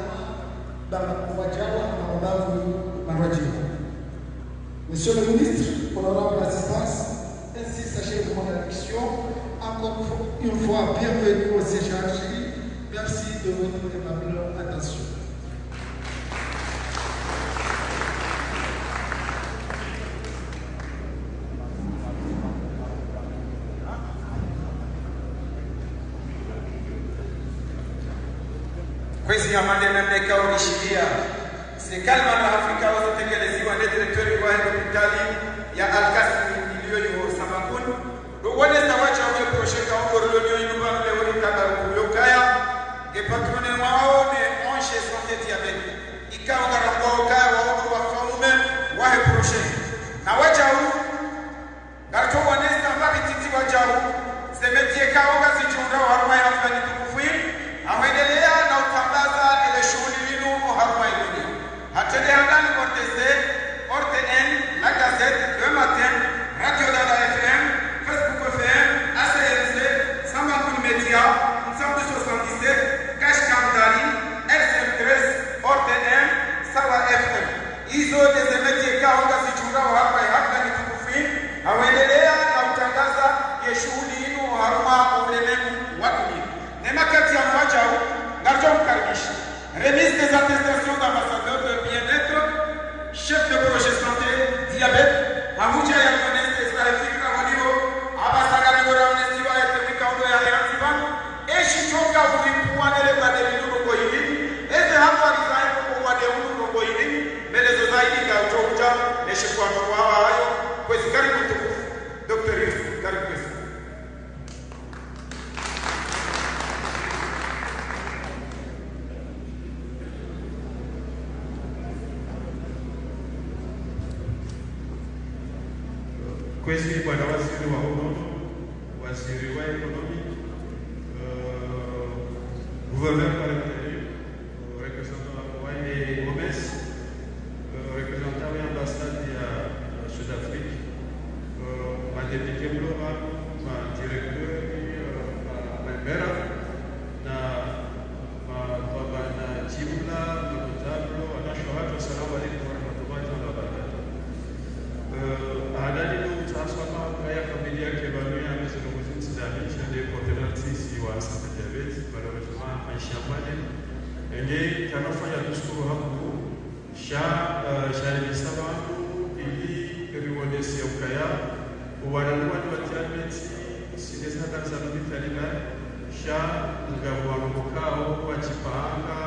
baba kuwajawa na wabavu marajibu. Monsieur le ministre, honorable assistance, ainsi sachez de mon élection, encore une fois bienvenue au CGHI. Merci de votre aimable attention. Kwezi ya maneno mmekao ulishiria serikali ya Afrika wazotekeleziwa na direktori wa hospitali ya Al-Qassim iliyo Samakun wale zawacha wa project au gorolio inuba leo ikaba ukaya e patrone wao ne onche santé diabete ikao ngarambo kaya wa famume wa project na wacha huu garto wanesta mabititi wacha huu semetie kao gazi chunda wa harma ya fulani tukufu awendelea na utambaza ile shughuli linu harma dunia hatende handani ortese orten la gazette le matin radio Dada FM Facebook FM ACNC Samakun Media Ensemble 77 Cash Kamdari SM13 orten Sawa FM hizo dezemetie kaonga zichunga hapa hapa ni tukufu awendelea na utangaza ile shughuli linu harma ulemenu watu Nema kati ya mwajao, garjon karbishi, remise des attestations d'ambassadeur de bien-être, chef de projet santé, diabète, Amuja ya Mweneste Estarefika Walio, Abasagari Gora Onestiwa ya Tepika Odo ya Yantiban, Eshi Choka Ulipuane le Bademinu Rogo Hivi, Eze hapa Rizai Rogo Wademunu Rogo Hivi, Melezo Zaidi Gaujo Uja, Eshi kwa Rogo Hawa Hayo, Kwezi Karibu Tukufu, Dr. Yusuf, Karibu Kwezi. Kwezi bwana waziri wa unono, waziri wa ekonomi, gouverneur par intérim, représentant wa OMS, représentant de l'ambassade de Sud-Afrique, ma député Blora, ma directeur, ma mère, na jimla, na notable, na shohatu, assalamu alaikum wa rahmatullahi wa barakatuh. Adali transforma kaya familia ke banuya amezungumzia sidani shande coordinatrice wa Santa Diabetes malheureusement Aisha Mbane enge kanafanya kushukuru hapo sha sababu ili riwonesi ukaya wananua wa diabetes sinesa kanza bitalina sha ngabwa mukao wa chipanga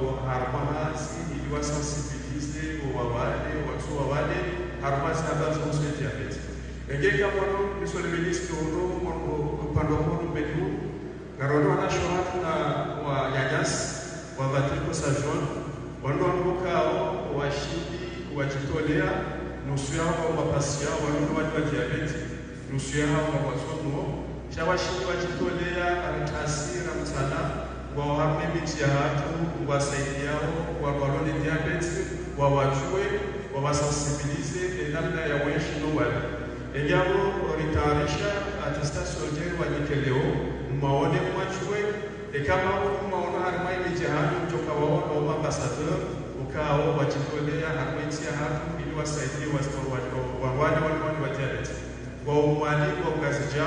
wa harmahasi ili wasensibilize wa wale harmahasi habari za diabetes. Engeka mwana Monsieur le ministre upande wa mbele garono na shohatu na wa Nyanyas wa Batriko Sajon wanaondoka washindi wajitolea nusu yao wa mapasia wa diabetes nusu yao wa wasomo shawashindi wajitolea atasira msana wa wahame miti ya hatu wasaidiao wa walone diabetes wa wajue wa wasensibilize namna ya weishi no wale Enjabo oritarisha attestation jeri wanyikeleo maone mwachwe kama maona harma imejihani kutoka wao wa ambassadeur ukao wajitolea harma ya hatu ili wasaidie wale wa diabetes wa umwali wa gazija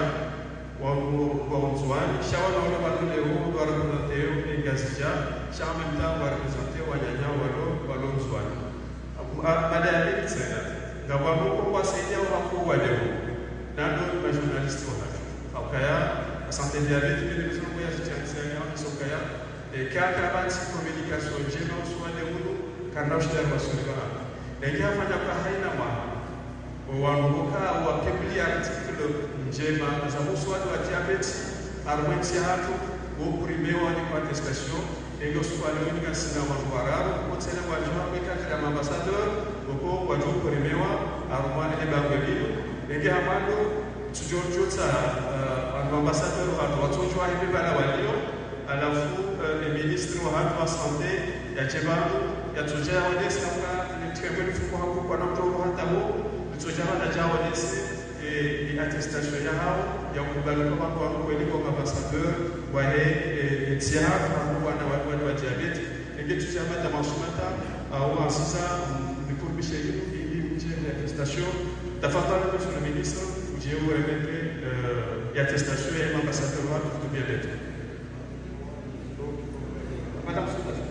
wa unzwani shawana wale wale wa representeo gazija shama mtaa wa representeo wa nyanya walo unzwani madame tsena ngabamo kwa saidia wako wale nando ma journaliste wa akaya santé diabète ni mzungu ya chitsanga sokaya kaka bati communication jema uswale huko kana shida ya maswala ndio afanya kwa haina wanguka wa public article njema za uswale wa diabète arwensi hatu uprimewa ni kwa attestation ndio swali wengi sana wazwararo kwa tena kwa jumbe kaka kama ambassadeur uko kwa jumbe primewa arumani ebangeli ndio amando tujojota ambassadeur wa watoto wa hivi bala walio alafu ministre wa hatu wa santé ya chebangu ya tujia wa desa ni twemwe tuko hapo kwa namto hata huo tujia na jawa desa attestation ya hao ya kugaruka kwa kweli kwa ambassadeur wa TIAR au wana watu wa diabete ndio tusema kama sumata au sasa nikumbushe hii nje ya station tafadhali monsieur le ministre uje uremettre l'attestation ya ambassadeur wa diabete. Madame Soumata.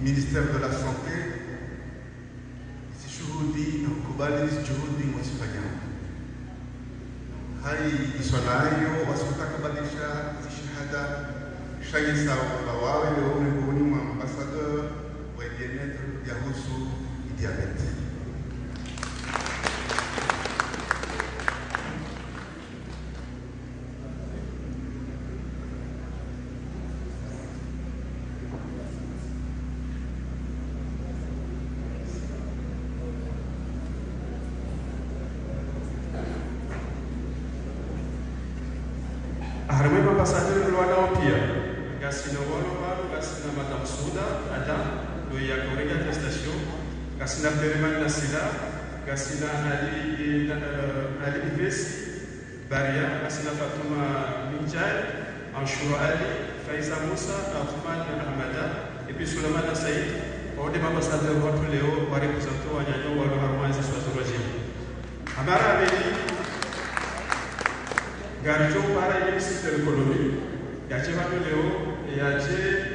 Ministère de la Santé, si juhudi na kukubali juhudi mwasifanya hai isonayo wasitaka badilisha shahada shayisa wawe leo ulimwenguni mwa ambassadeur wa bien-être yahusu diabete. Harumai ambassadeur luana pia gasina walo gasina madame Souda Adam do ya korega attestation gasina Perman Nasila gasina Ali Ivesi Baria gasina Fatuma Minjai Anshura Ali Faiza Musa Ahmad Ahmada et puis Suleiman Saïd au des ambassadeurs wa leo wa représentants wa nyanyo wa Harumai za Swazoroji Amara Abedi Garjo para ministre de l'économie yacheva leo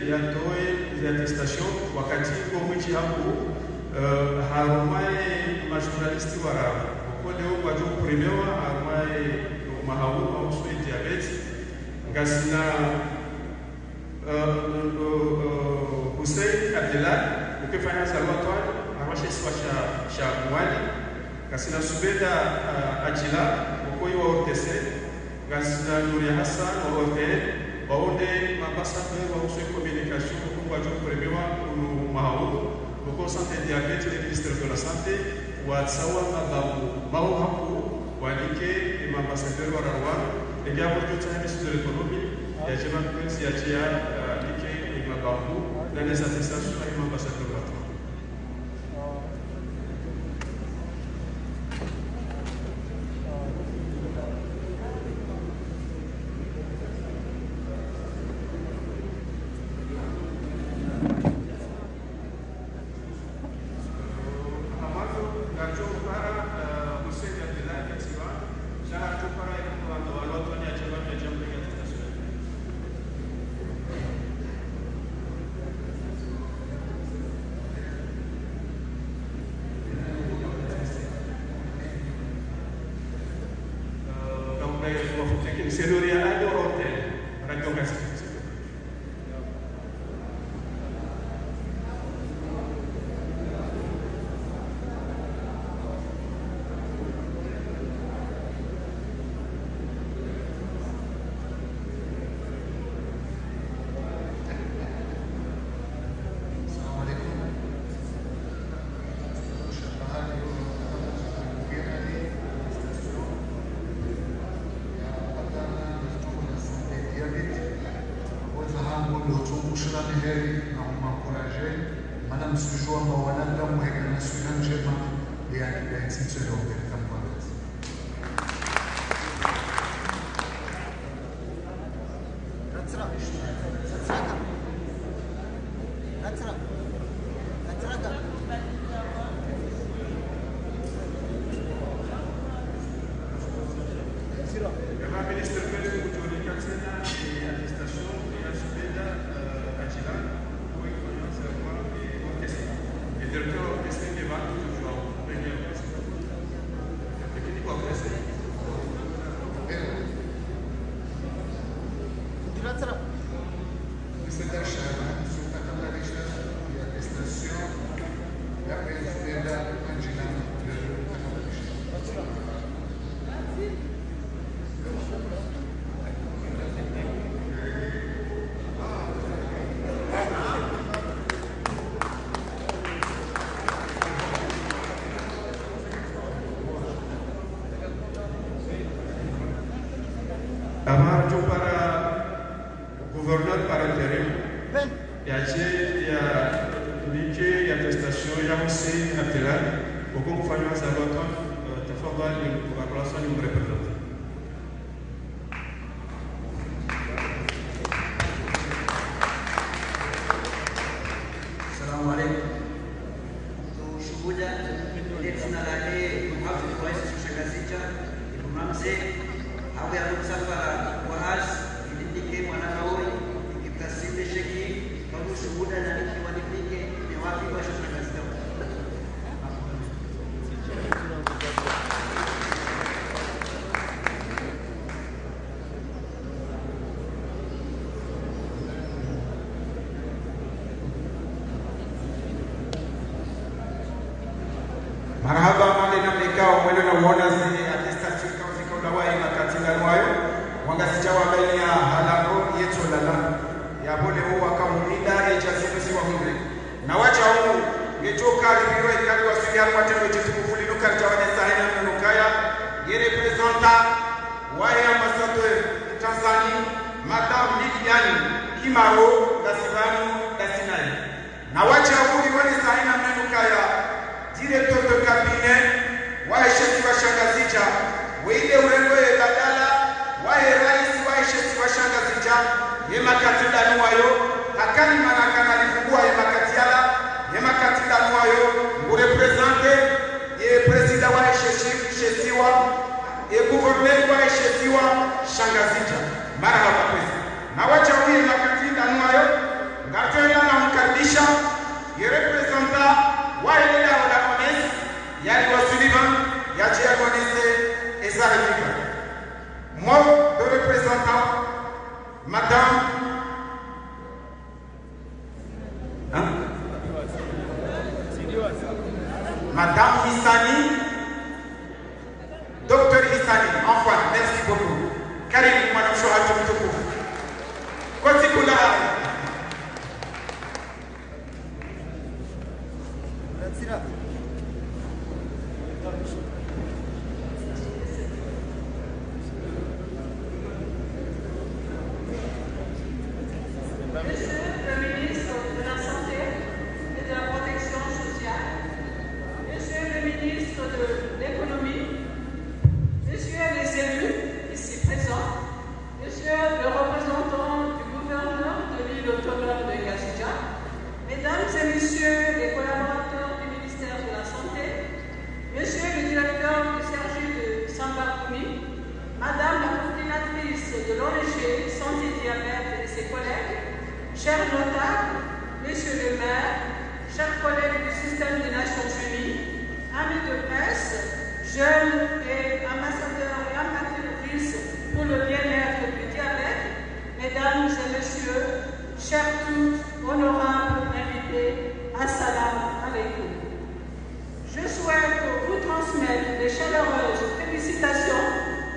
yatoe attestation wakati kwa mwichi hapo harumai majournalisti wara kwa leo kwa jo primewa harumai mahawu au sui diabetes ngasina Hussein Abdullah ukifanya salwatoire arwashe swa mwali ngasina Subeda Ajila ukoi wa OTC gasina Nuria Hassan wa hotel waonde ambassadeur wa uso communication kwa jo premewa unu mahawu kwa santé diabète le ministre de la santé wa sawa mababu hapo walike ni ambassadeur wa Rwanda et ya pour tout ministre de l'économie ya jema prince ya chia like ni mababu na les attestations à ambassadeur wa Seluria ada hotel radio kasih. Madame Sujoa Mawananda Mwega Nasulan Jema Liani Benson Sedobe Kampalas. yaje ya nike ya testation ya Hussein Abdelal kwa kufanya sabato tafadhali kwa kurasa ni mrepresent. Assalamu alaikum. Shuhuda ile tunalale hapo kwa Yesu Shakazija imamze au ya msafara wa haj ilindike mwana kauri ikikasinde sheki kwa shuhuda na nikiwadipike ni wapi kwa Shakazija. Marhaba mali na mikao mwele na uona zini attestation kwa zika ulawai makatinga nuayo wangasicha wabeni ya halango yetu lala ya bole huwa kaunida echa siku wa hungre na wacha humu ngetoka libiwa ikali wa suya matendo chetu kufulinu karja wa nesahina mnukaya ye representa wae ambassadeur Tanzania Madame Lidiane Kimaro da Sivanu da Sinai na wacha humu wa nesahina mnukaya directeur de cabinet waisheti wa Shangazija wile urembo ya badala wae rais waisheti wa Shangazija yema katida nuwayo hakani manakana lifungua yema katiala yema katida nuwayo urepresente ye presida waishetiwa ye gouverneur waishetiwa Shangazija marahaba pesa na wacha huye makatida nuwayo ngatoenda na mkaribisha ye representa waile la Yali wa Sullivan, Yachi Agoniste et sa réplique. Moi, le représentant, Madame Hissani, Docteur Hissani, enfin, merci beaucoup. Karim, Madame Chouhatou Mtoukou. Kotikula. Chers notables, messieurs les maires, chers collègues du système des Nations Unies, amis de presse, jeunes et ambassadeurs et ambassadrices pour le bien-être du diabète, mesdames et messieurs, chers tous, honorables invités, assalamu alaikum. Je souhaite vous transmettre les chaleureuses félicitations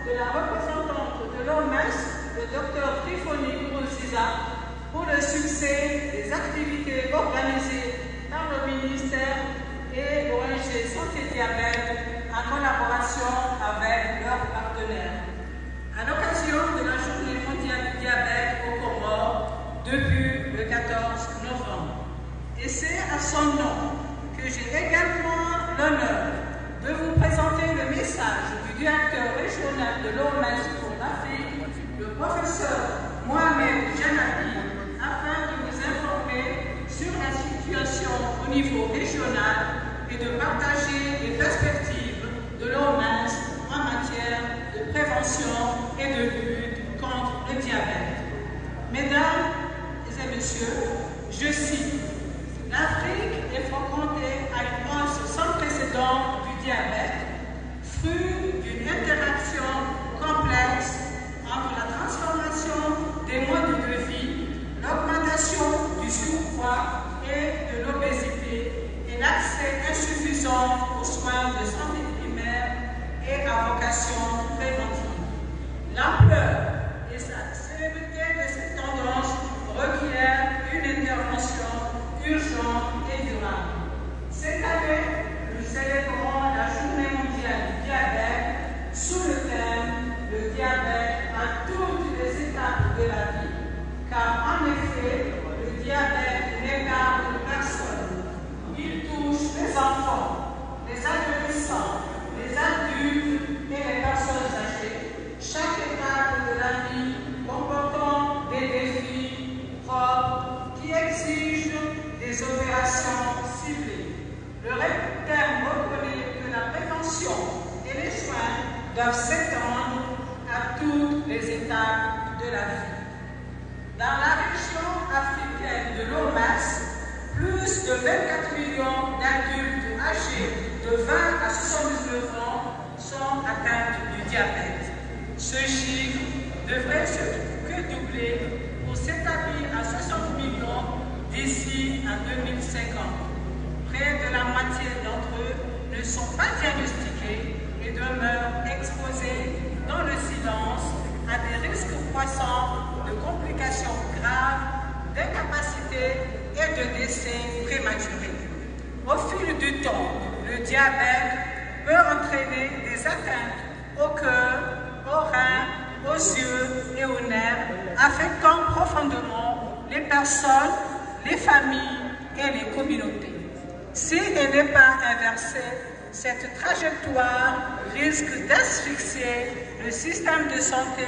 de la représentante de l'OMS, le Dr Trifoni Kourouziza, pour le succès des activités organisées par le ministère et l'ONG Santé Diabète en collaboration avec leurs partenaires. À l'occasion de la Journée mondiale du diabète au Comores depuis le 14 novembre. Et c'est à son nom que j'ai également l'honneur de vous présenter le message du directeur régional de l'OMS pour l'Afrique, le professeur Mohamed Janabi, afin de vous informer sur la situation au niveau régional et de partager les perspectives de l'OMS en matière de prévention et de lutte contre le diabète. Mesdames et messieurs, je cite, l'Afrique est confrontée à une hausse sans précédent du diabète, fruit d'une interaction complexe entre la transformation des modes de vie, l'augmentation du surpoids et de l'obésité et l'accès insuffisant aux soins de santé primaire et à vocation préventive. L'ampleur et la sévérité de cette tendance requiert une intervention urgente et durable. Cette année, nous célébrons la Journée mondiale du diabète sous le thème « Le diabète à toutes les étapes de la vie », car en effet, le diabète n'épargne personne. Il touche les enfants, les adolescents, les adultes et les personnes âgées. Chaque étape de la vie comportant des défis propres qui exigent des opérations ciblées. Le terme reconnaît que la prévention et les soins doivent s'étendre à toutes les étapes de la vie. Dans la région africaine de l'OMAS, plus de 24 millions d'adultes âgés de 20 à 79 ans sont atteints du diabète. Ce chiffre devrait se doubler pour s'établir à 60 millions d'ici à 2050. Près de la moitié d'entre eux ne sont pas diagnostiqués et demeurent exposés dans le silence à des risques croissants de complications graves, d'incapacité et de décès prématurés. Au fil du temps, le diabète peut entraîner des atteintes au cœur, aux reins, aux yeux et aux nerfs, affectant profondément les personnes, les familles et les communautés. Si elle n'est pas inversée, cette trajectoire risque d'asphyxier le système de santé,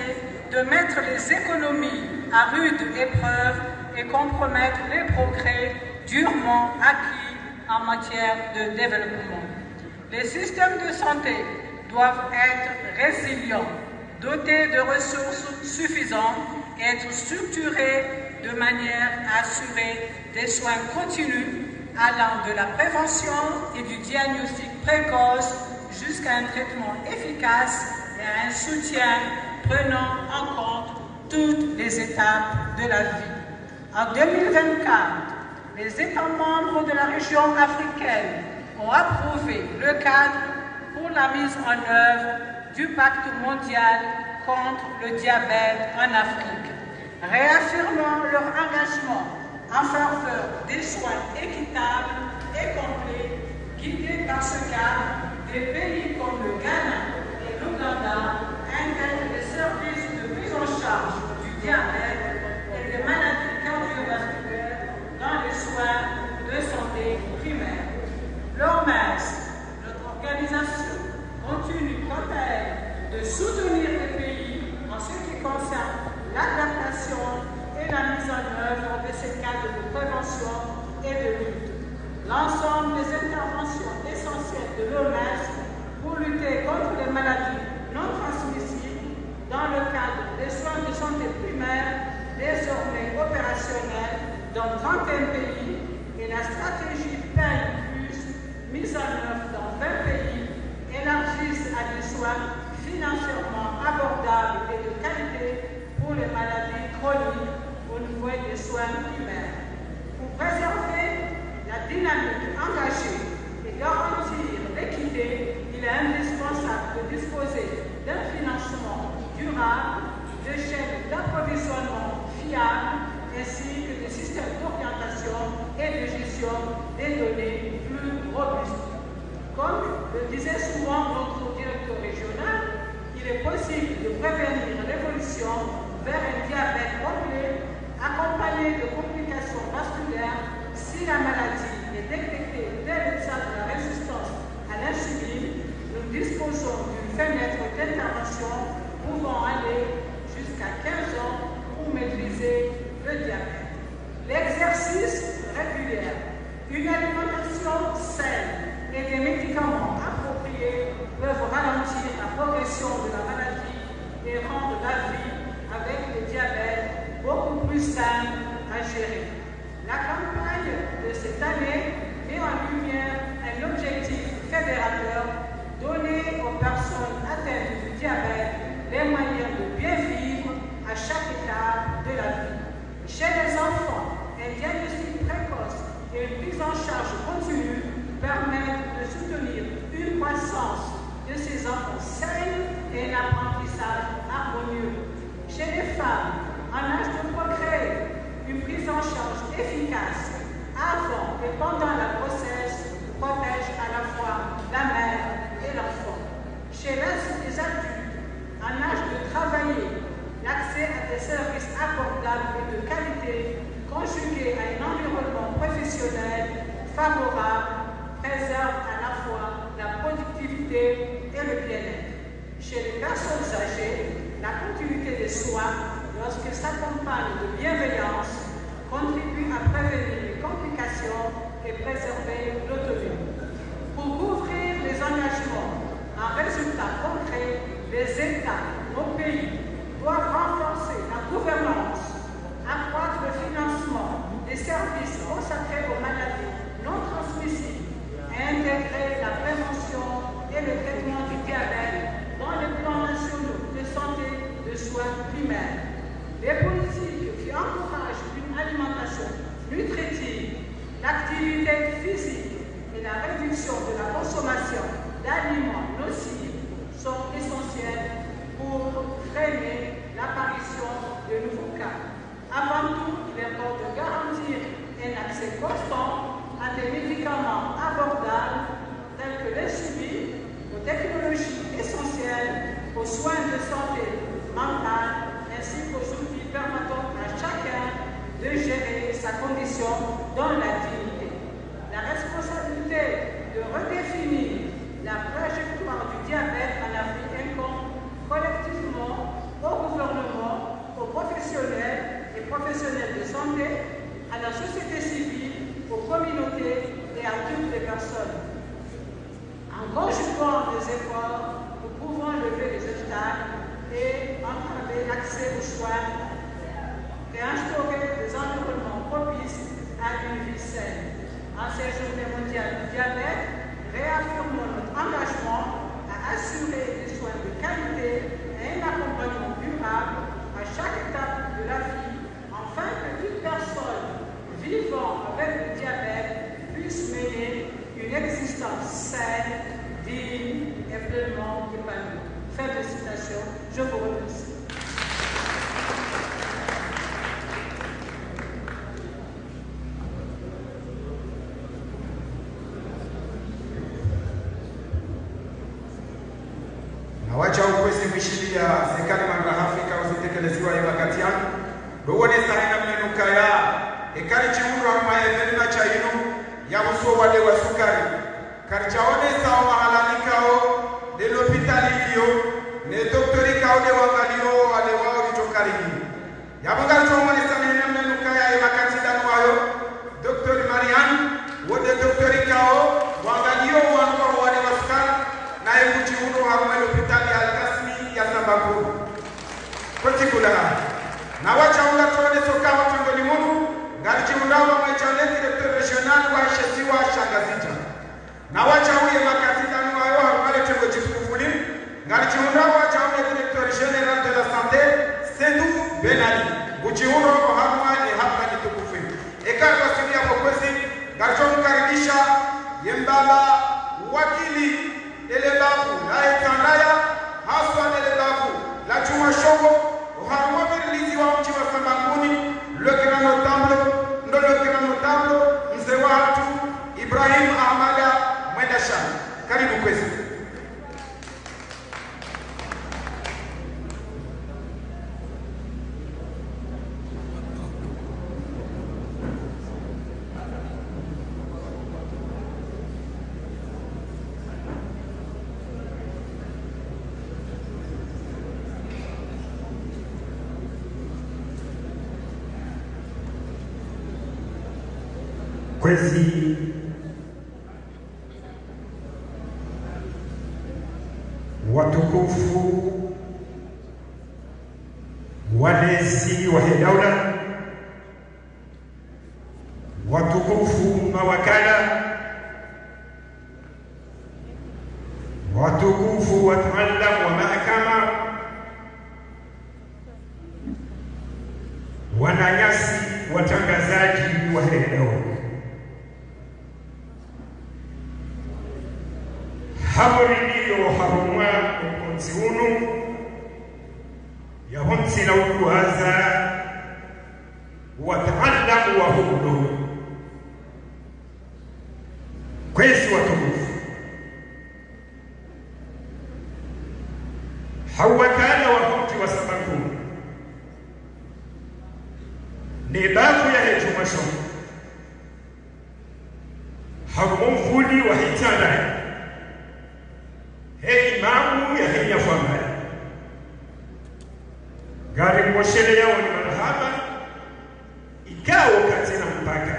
de mettre les économies à rude épreuve et compromettre les progrès durement acquis en matière de développement. Les systèmes de santé doivent être résilients, dotés de ressources suffisantes et être structurés de manière à assurer des soins continus allant de la prévention et du diagnostic précoce jusqu'à un traitement efficace et à un soutien prenant en compte toutes les étapes de la vie. En 2024, les États membres de la région africaine ont approuvé le cadre pour la mise en œuvre du pacte mondial contre le diabète en Afrique, réaffirmant leur engagement en faveur des soins équitables et complets, guidés par ce cadre. Des pays comme le Ghana et l'Ouganda intègrent les services de prise en charge du diabète et des maladies cardiovasculaires dans les soins de santé primaire. L'OMS, notre organisation, continue quant à elle de soutenir les pays en ce qui concerne l'adaptation et la mise en œuvre de ces cadres de prévention et de lutte. L'ensemble des interventions essentielles de l'OMS pour lutter contre les maladies non transmissibles dans le cadre des soins de santé primaire, désormais opérationnels dans 31 pays, et la stratégie PAIN+, mise en œuvre dans 20 pays, élargissent à des soins financièrement abordables et de qualité pour les maladies chroniques au niveau des soins primaires. Pour préserver la dynamique engagée et garantir l'équité, il est indispensable de disposer d'un financement durable, de chaînes d'approvisionnement fiables, ainsi que des systèmes d'orientation et de gestion des données plus robustes. Comme le disait souvent notre directeur régional, il est possible de prévenir l'évolution vers un diabète complet, accompagné de complications vasculaires si la maladie est détectée dès le stade de la résistance à l'insuline. Nous disposons d'une fenêtre d'intervention pouvant aller jusqu'à 15 ans pour maîtriser le diabète. L'exercice régulier, une alimentation saine et des médicaments appropriés peuvent ralentir la progression de la maladie et rendre la vie avec le diabète beaucoup plus simple à gérer. La campagne de cette année met en lumière un objectif fédérateur: donner aux personnes atteintes du diabète les moyens de bien vivre à chaque étape de la vie. Chez les enfants, un diagnostic précoce et une prise en charge continue permettent de soutenir une croissance de ces enfants sains et un apprentissage harmonieux. Chez les femmes, en âge de procréer, une prise en charge efficace avant et pendant la grossesse protège à la fois la mère et l'enfant. Chez les adultes, en âge de travailler, l'accès à des services abordables et de qualité, conjugué à professionnelle favorable préserve à la fois la productivité et le bien-être. Chez les personnes âgées, la continuité des soins, lorsqu'elle s'accompagne de bienveillance, contribue à prévenir les complications et préserver l'autonomie. Pour couvrir les engagements en résultat concret, les États, nos pays, doivent renforcer la gouvernance, accroître le financement des services consacrés aux maladies non transmissibles, intégrer la prévention et le traitement du diabète dans les plans nationaux de santé de soins primaires. Les politiques qui encouragent une alimentation nutritive, l'activité physique et la réduction de la consommation d'aliments nocifs sont essentielles pour freiner l'apparition de nouveaux cas. Avant tout, il importe de garantir un accès constant à des médicaments abordables tels que l'insuline, aux technologies essentielles, aux soins de santé mentale, ainsi qu'aux outils permettant à chacun de gérer sa condition dans la dignité. La responsabilité de redéfinir la trajectoire du diabète en Afrique incombe collectivement au gouvernement, aux professionnels et professionnels de santé, à la société civile, aux communautés et à toutes les personnes. En conjuguant les efforts, nous pouvons lever les obstacles et entraver l'accès aux soins et instaurer des environnements propices à une vie saine. En cette journée mondiale du diabète, réaffirmons notre engagement à assurer des soins de qualité et un accompagnement durable à chaque étape de la vie, afin que toute personne vivant avec le diabète puisse mener une existence saine, digne et pleinement épanouie. Fin de citation, je vous remercie. Nawacha ukwezi mwishilia serikali mara Afrika uzitekelezwa wakati yangu dowone sarina mmenuka ya ekari chimundu amaye venima cha inu ya uso wale wa sukari karichaone sawa mahalanikao de l'hôpital hiyo ne doktori kao de wangalio wale wao litokari ya bangal chomone sarina mmenuka ya wakati danwayo doktori Marian wode doktori kao wangalio wanko wale wa sukari na ebuchi uno haruma l'hôpital ya Al-Kasmi ya Sambakuru particular na wacha unga tuone soka watu ndo limunu ngalichi undawa mwechane directeur regional wa shesiwa shangazita na wacha uye makatita nuwa yo harumale tengo chikufuli ngalichi undawa wacha uye directeur general de la santé Seydou Benali uchi uno haruma ni hapa nitukufi ekari wasilia mkwezi ngalicho mkaribisha yembala wakili elebavu la etandaya haswa elebavu la chuma shogo haruma berlizi wa mchi wa Sambanguni le grand notable mzee watu Ibrahim Ahmada Mwendasha. Karibu kwezi. Kwezi watukufu walezi wa daula, watukufu mawakala, watukufu wataalam wa mahakama, wananyasi, watangazaji wa daula, habari ndiyo harumwa ukonzi unu yahonsi na ukuhaza wataalamu wa hudu kwezi watukufu hawakala wa huti wa Sambakuru ni bafu ya hejumasho gari mwoshele yao ni marhaba ikao katina mpaka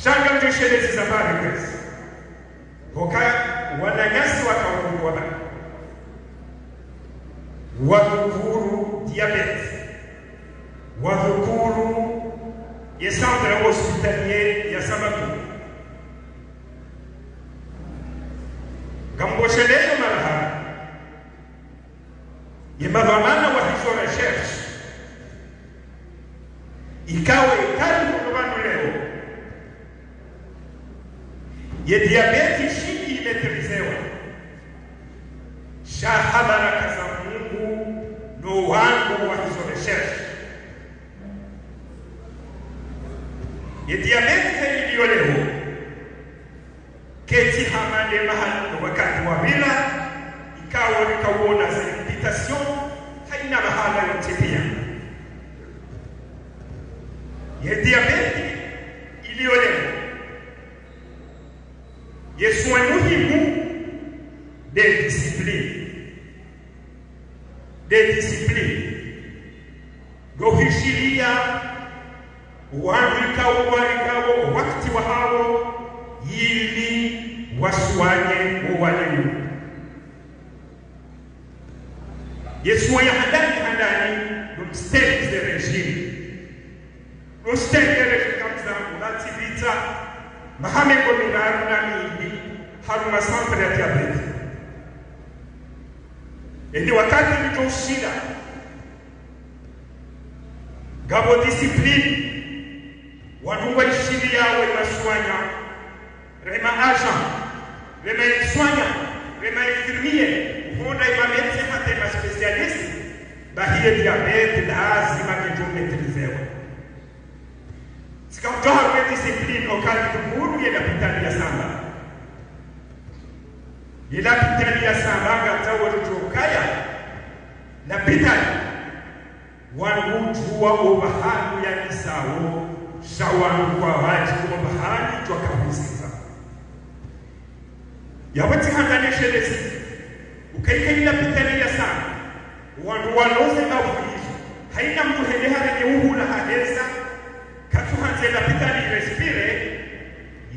shanga mjoshele zizabari kwezi hoka wananyasi wakaungua baka wadhukuru diabete wadhukuru ya centre hospitalier ya Samaku Gambosheleyo marhaba ya madhamana wa hizo recherche ikawa ikali kutobano leo ya diabeti shiki imetrizewa shahabara kaza Mungu no wangu wa hizo recherche ya diabeti iliyo leo keti hamande mahali wakati wa bila ikawa nikauona invitation haina mahala yote pia ya diabeti iliyo leo Yesu muhimu de discipline gohishiria wanikawo wakati wa hao ili wasuanye walimu Yesu ya handani mstari de regime mstari de regime kamza ulativita mahame gominaru na mimi haruma centre ya diabete ndi wakati nitoshida gabo discipline wadungwa ishiri yawe masuanya rema agent rema soignant rema infirmier honda imameti hata ma specialist bahie diabete lazima kijometrizewa sikamtoa kwa discipline okali tukuru ya hospitali ya Samba ila hospitali ya Samba ngatawo tutokaya na hospitali wanujua obahanu ya nisawo shawanu kwa waji obahani twakabusika yawati handani shelezi ukaikaila hospitali ya Samba wandu wanoze na ufulizo haina mtu hedehare nyeuhula hadeza katu hanze la hospitali respire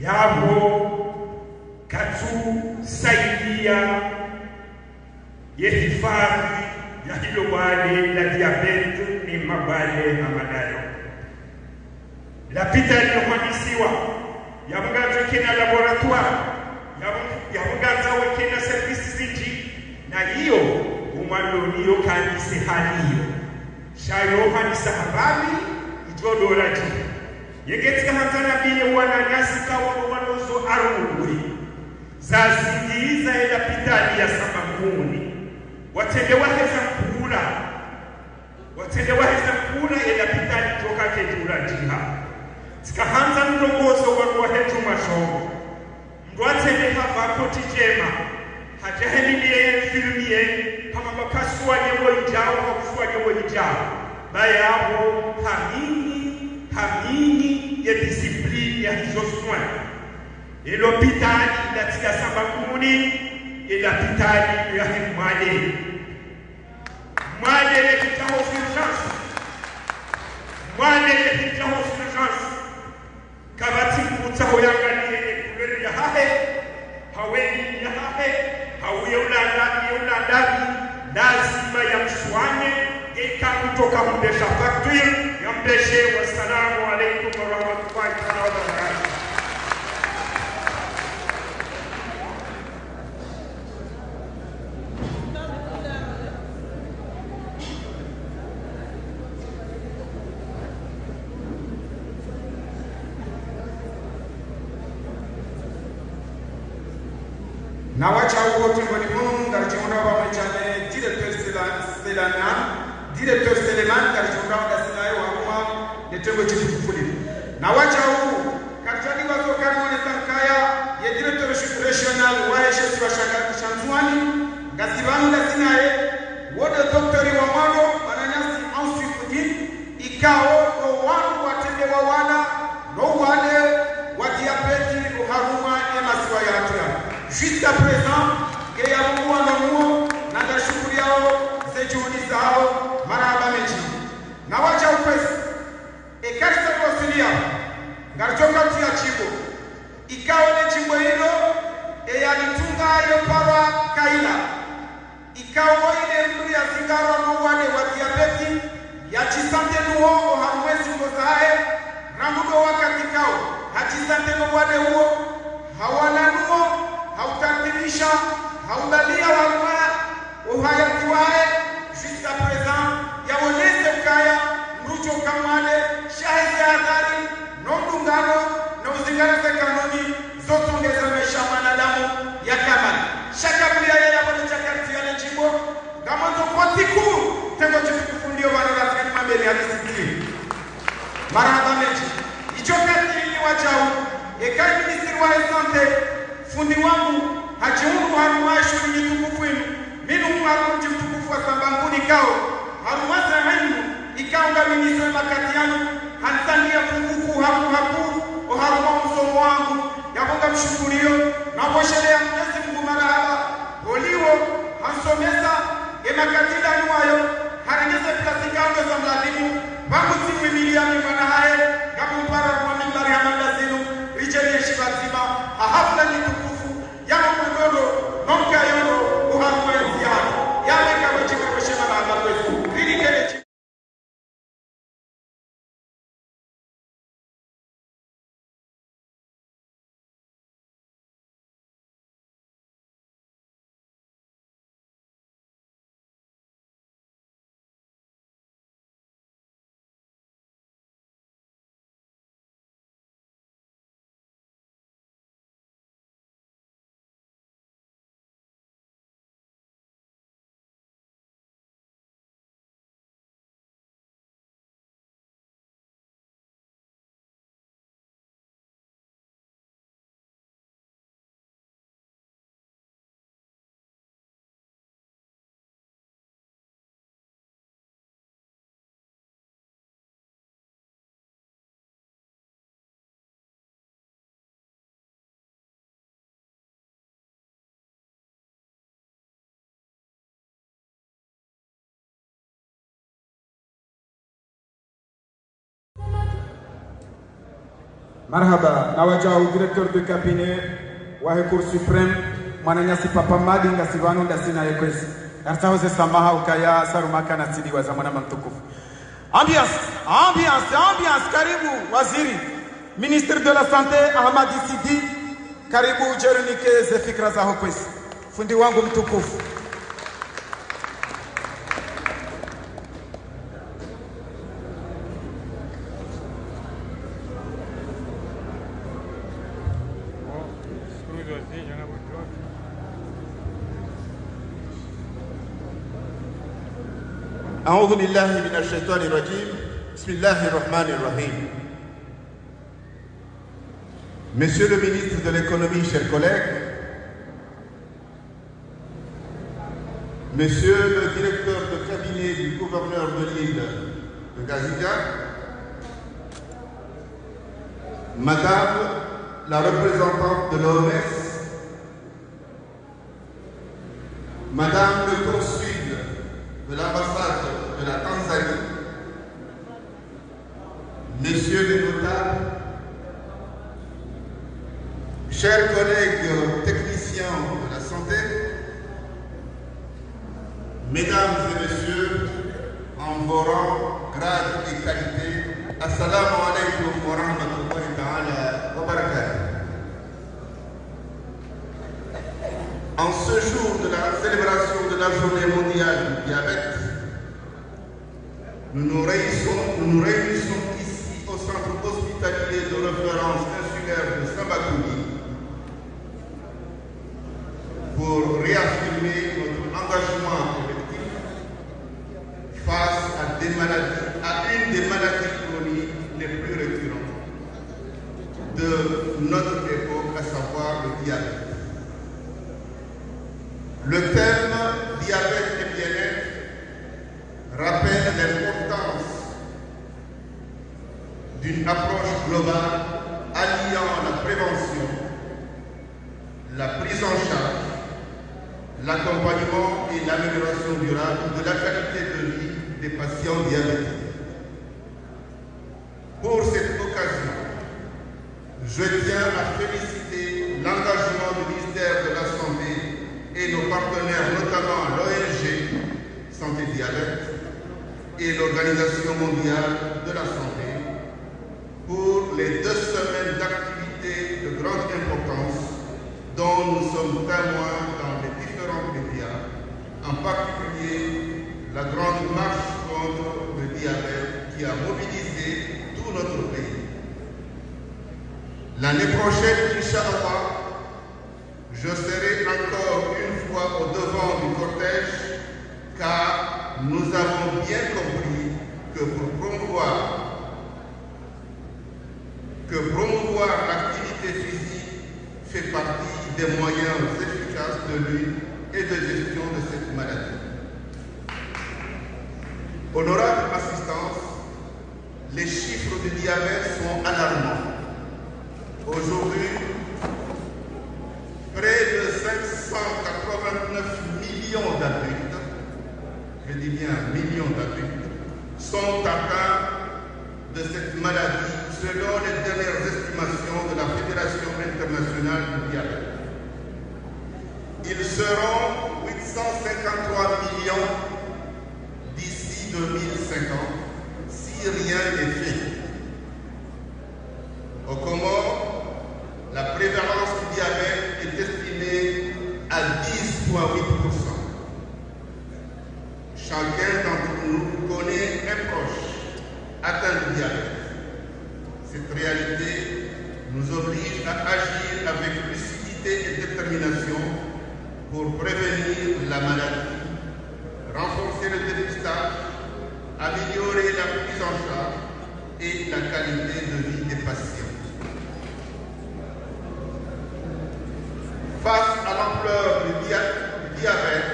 yabo katu saidia yehifadhi ya hilo bale la diabete ni mabale amadayo la hospitali yohanisiwa yamuganza kena laboratoire yamuganza wekena services zinji na hiyo umaloniyo kanise haliyo shayo hanisa habari ijodola ji yegetika hanzana biye wananyasi kawo wanozo arungwe zazingiza ila hospitali ya Sambakuni watende waheza mpura ila hospitali toka kejura jiha tikahanza mrongozo wahetu mashongo mdwatende hava koti jema hajahemilie filmie kama makasua nyewo ijao bayabo hamini ya discipline ya hizo soins et l'hôpital ilatika Sambakuni et l'hôpital ya Mwale yekita urgence kabati mutaho yangalie kulele ya hahe haweni ya hahe hauye ulandani lazima ya mswane eka kutoka mbesha factory ya mbeshe. Wassalamu alaikum wa rahmatullahi wa barakatuh. na wacha wote mboni Mungu ngalichonda wa mchane directeur Seleman ngalichonda wa sinayo wa netembo chifufuli na wacha huu katani wazo kanone sankaya ya directeur regional wa heshesi wa shanzwani ngasibanu la sinaye wode doktori wa mwano wananyasi ansifudi ikao no wanu watende wa wana no wale wa diabeti uharuma ya masiwa ya atura. Jusqu'à présent, il y a beaucoup de gens qui ont juhudi zao marahaba mechi na wacha upesi ekarisa kosilia ngarjoka tia chimbo ikawa ne chimbo hilo yalitunga yo para kaila ikawa ile mru ya zingaro no wale wa diabeti ya chisante nuo hamwezi ngozae ramudo wakati kao hachisante no wale huo hawana nuo hautatilisha haudalia walwa uhayati wae jusqu'à présent ya woleze ukaya mrucho kamale shahidi adhari nondungano na uzingaze kanuni zote ongeza maisha mwanadamu ya kamali shaka pia ya bwana chakati ya jimbo kama ndo kwatiku tengo chifuku ndio bwana rafiki mabele alisiki marahaba mechi icho kati ni wachao ekai ministri wa sante fundi wangu hajiungu harumashu ni mitukufu minu haruji mtukufu wa sambanguni kao harumasa hainu ikaunga ministri makatiano hansandia funguku haku oharuma msomo wangu yakonga mshukurio na poshelea Mwenyezi Mungu marahaba oliwo hansomesa emakatila nuayo harangeze plasikando za mladimu bakuti mwimiliani mwana hae kakumpara kwa mimbari ya mandazinu rijeli shibazima ahafla ni tukufu ya mwendodo nonka yono uharuma ya ziyani ya meka wajibu kwa shema na anga kwetu hili kele Marhaba na wajao directeur de cabinet wa Cour suprême mwananyasi papa madi ngasivano ndasina yekwezi artahoze samaha ukaya sarumaka na sidi wa zamana mtukufu ambiance karibu waziri ministre de la santé Ahmad Sidi karibu jerunikeze fikra za hokwezi fundi wangu mtukufu أعوذ بالله من الشيطان الرجيم بسم الله الرحمن الرحيم. Monsieur le ministre de l'économie, chers collègues, Monsieur le directeur de cabinet du gouverneur de l'île de Gaziga, Madame la représentante de l'OMS, Madame le consul de l'ambassade de la Tanzanie, Messieurs les notables, chers collègues techniciens de la santé, Mesdames et Messieurs, en vos rangs, grades et qualités, Assalamu alaikum wa rahmatullahi ta'ala wa barakatuh. En ce jour de la célébration de la journée mondiale du diabète, nous nous réunissons ici au centre hospitalier de référence insulaire de Sambakouni pour réaffirmer notre engagement collectif face à une des maladies chroniques les plus récurrentes de notre époque, à savoir le diabète. Le thème diabète et bien-être rappelle l'importance d'une approche globale alliant la prévention, la prise en charge, l'accompagnement et l'amélioration durable de la qualité qualité de vie des patients diabétiques. Pour cette occasion, je tiens à féliciter l'engagement du ministère de la Santé et nos partenaires, notamment l'ONG Santé Diabète et l'Organisation mondiale de la santé, pour les 2 semaines d'activité de grande importance dont nous sommes témoins dans les différents médias, en particulier la grande marche contre le diabète qui a mobilisé tout notre pays. L'année prochaine, Inch'Allah, je serai encore une fois au devant du cortège, car nous avons bien compris que promouvoir l'activité physique fait partie des moyens efficaces de lutte et de gestion de cette maladie. Honorable assistance, les chiffres du diabète sont alarmants. Aujourd'hui, près de 589 millions d'adultes, je dis bien millions d'adultes, sont atteints de cette maladie selon les dernières estimations de la Fédération internationale du diabète. Ils seront 853 millions d'ici 2050 si rien n'est fait. Au Comores, la prévalence du diabète est estimée à 10,8%. Chacun d'entre nous connaît un proche atteint de diabète. Cette réalité nous oblige à agir avec lucidité et détermination pour prévenir la maladie, renforcer le dépistage, améliorer la prise en charge et la qualité de vie des patients. Face à l'ampleur du diabète,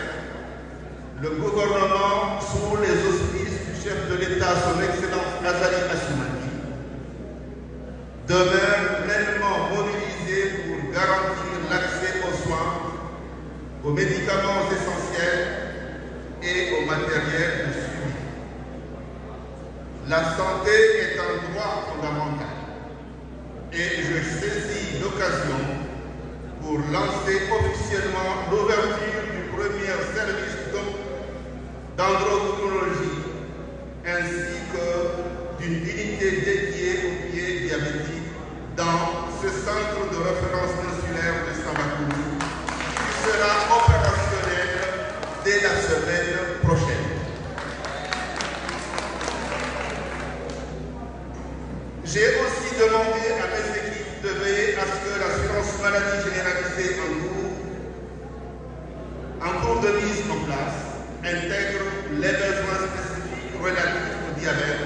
le gouvernement, sous les auspices du chef de l'État, son Excellence Azali Assoumani, demeure pleinement mobilisé pour garantir l'accès aux soins, aux médicaments essentiels et au matériel de suivi. La santé est un droit fondamental et je saisis l'occasion pour lancer officiellement l'ouverture du premier service d'androcrinologie ainsi que d'une unité dédiée aux pieds diabétiques dans ce centre de référence insulaire de Samakourou qui sera opérationnel dès la semaine prochaine. J'ai aussi demandé à mes équipes de veiller à ce que l'assurance maladie généralisée en cours de mise en place intègre les besoins spécifiques relatifs au diabète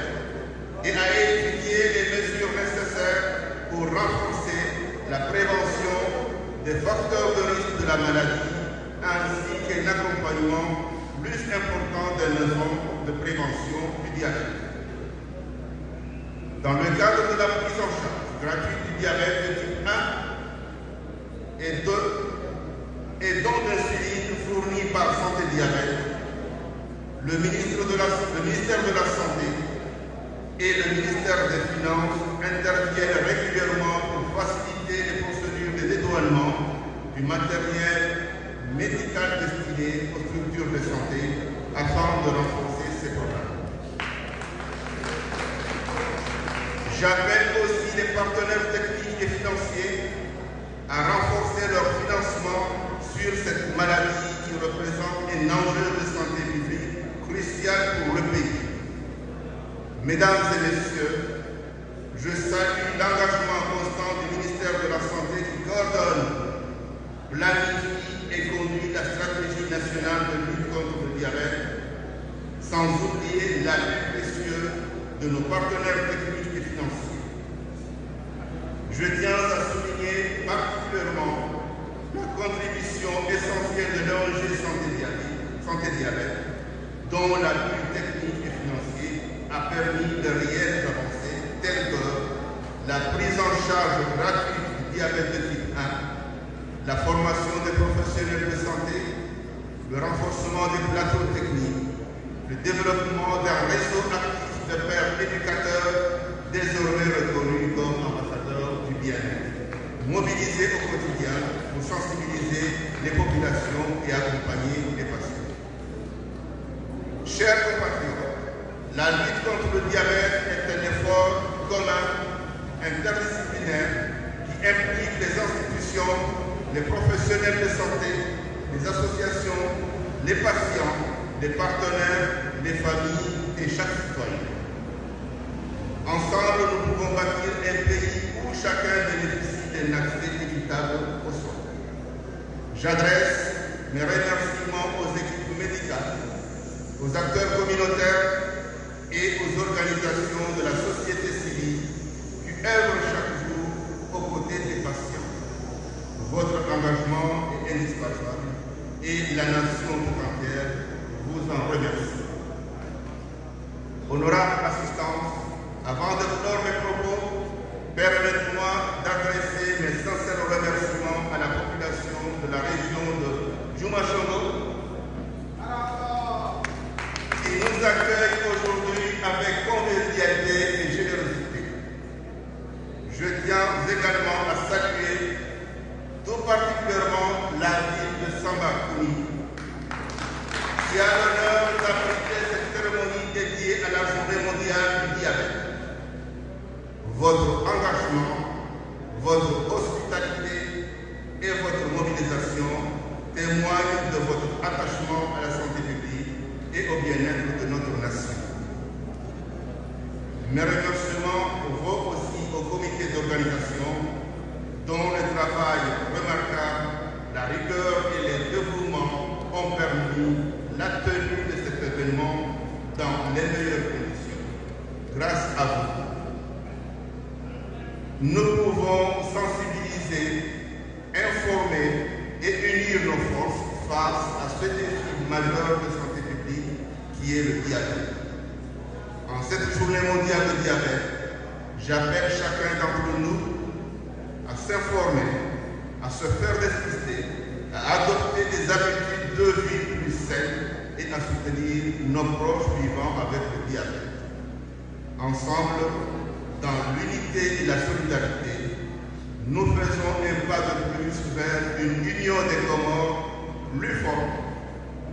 et à étudier les mesures nécessaires pour renforcer la prévention des facteurs de risque de la maladie ainsi qu'un accompagnement plus important des mesures de prévention du diabète. Dans le cadre de la prise en charge gratuite du diabète de type 1 et dons d'insuline fournis par Santé Diabète, le ministère de la Santé et le ministère des Finances interviennent régulièrement pour faciliter les procédures de dédouanement du matériel médical destiné aux structures de santé afin de renforcer ces programmes. J'appelle aussi les partenaires techniques et financiers à renforcer leur financement sur cette maladie qui représente un enjeu de santé publique crucial pour le pays. Mesdames et messieurs, je salue l'engagement constant du ministère de la Santé qui coordonne, planifie et conduit la stratégie nationale de lutte contre le diabète, sans oublier l'appui précieux de nos partenaires techniques et financiers. Je tiens à souligner particulièrement la contribution essentielle de l'ONG Santé Diabète, dont l'appui technique et financier a permis de réelles avancées telles que la prise en charge gratuite du diabète de type 1, la formation des professionnels de santé, le renforcement des plateaux techniques, le développement d'un réseau actif de pères éducateurs désormais reconnus comme ambassadeurs du bien-être, mobilisés au quotidien pour sensibiliser les populations et accompagner les patients. Chers compatriotes, la lutte contre le diabète est un effort commun, interdisciplinaire, qui implique les institutions, les professionnels de santé, les associations, les patients, les partenaires, les familles et chaque citoyen. Ensemble, nous pouvons bâtir un pays où chacun bénéficie d'un accès équitable aux soins. J'adresse mes remerciements aux équipes médicales, aux acteurs communautaires et aux organisations de la société civile qui œuvrent chaque jour aux côtés des patients. Votre engagement est indispensable et la nation tout entière vous en remercie. Honorable assistance, avant de clore mes propos, permettez-moi d'adresser mes sincères remerciements à la population de la région de Djouma-Chongo qui nous accueille aujourd'hui avec convivialité et générosité. Je tiens également à saluer tout particulièrement la ville de Sambakouni qui a l'honneur d'abriter cette cérémonie dédiée à la Journée mondiale du diabète. Votre engagement, votre hospitalité et votre mobilisation témoignent de votre attachement à la santé publique et au bien-être de notre nation. Mes remerciements vont aussi au comité d'organisation dont le travail remarquable, la rigueur et les dévouements ont permis la tenue de cet événement dans les meilleures conditions. Grâce à vous, nous pouvons sensibiliser, informer et unir nos forces face à ce défi majeur de santé publique qui est le diabète. En cette journée mondiale de diabète, j'appelle chacun d'entre nous à s'informer, à se faire dépister, à adopter des habitudes de vie plus saines et à soutenir nos proches vivant avec le diabète. Ensemble, dans l'unité et la solidarité, nous faisons un pas de plus vers une union des Comores plus forte,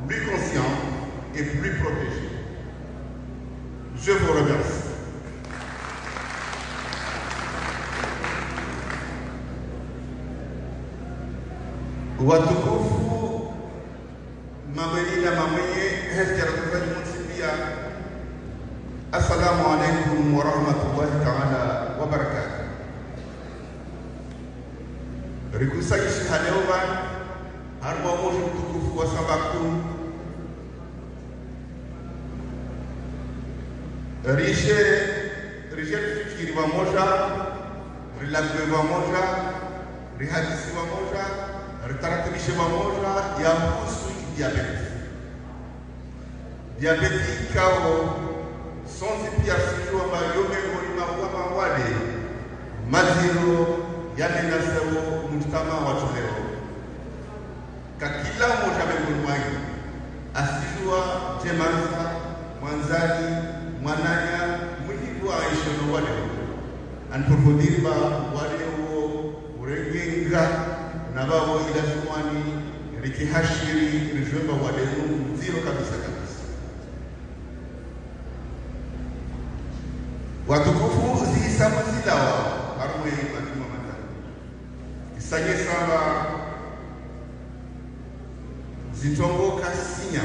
plus consciente et plus protégée. Je vous remercie. Watukufu mabeli na mamenye hezjaratufaji mutsibia. Assalamu alaikum wa rahmatullahi ta'ala wa barakatuh. Rikusayishi haleoban harwa moshi mtukufu wa Sambakouni rishe fikiri wamoja, rilagwe wamoja, rihadisi wamoja, ritaratibishe wamoja ya kuhusu diabeti. Diabeti ikawo sonzi pia sijua mayome ngolima wama wale maziro yale nasewo mujtama watoleo. Kakila moja mengoni wangi asijua jemanza, mwanzani, mwananya, mwihibu wa aishono wale. Anpurfudiriba wale uo urengenga na bawo ila sumani rikihashiri rijwemba wale zero kabisa kabisa. Watukufu zihisabu zilawa harumwe matuma matani. Isanye samba zitongoka sinya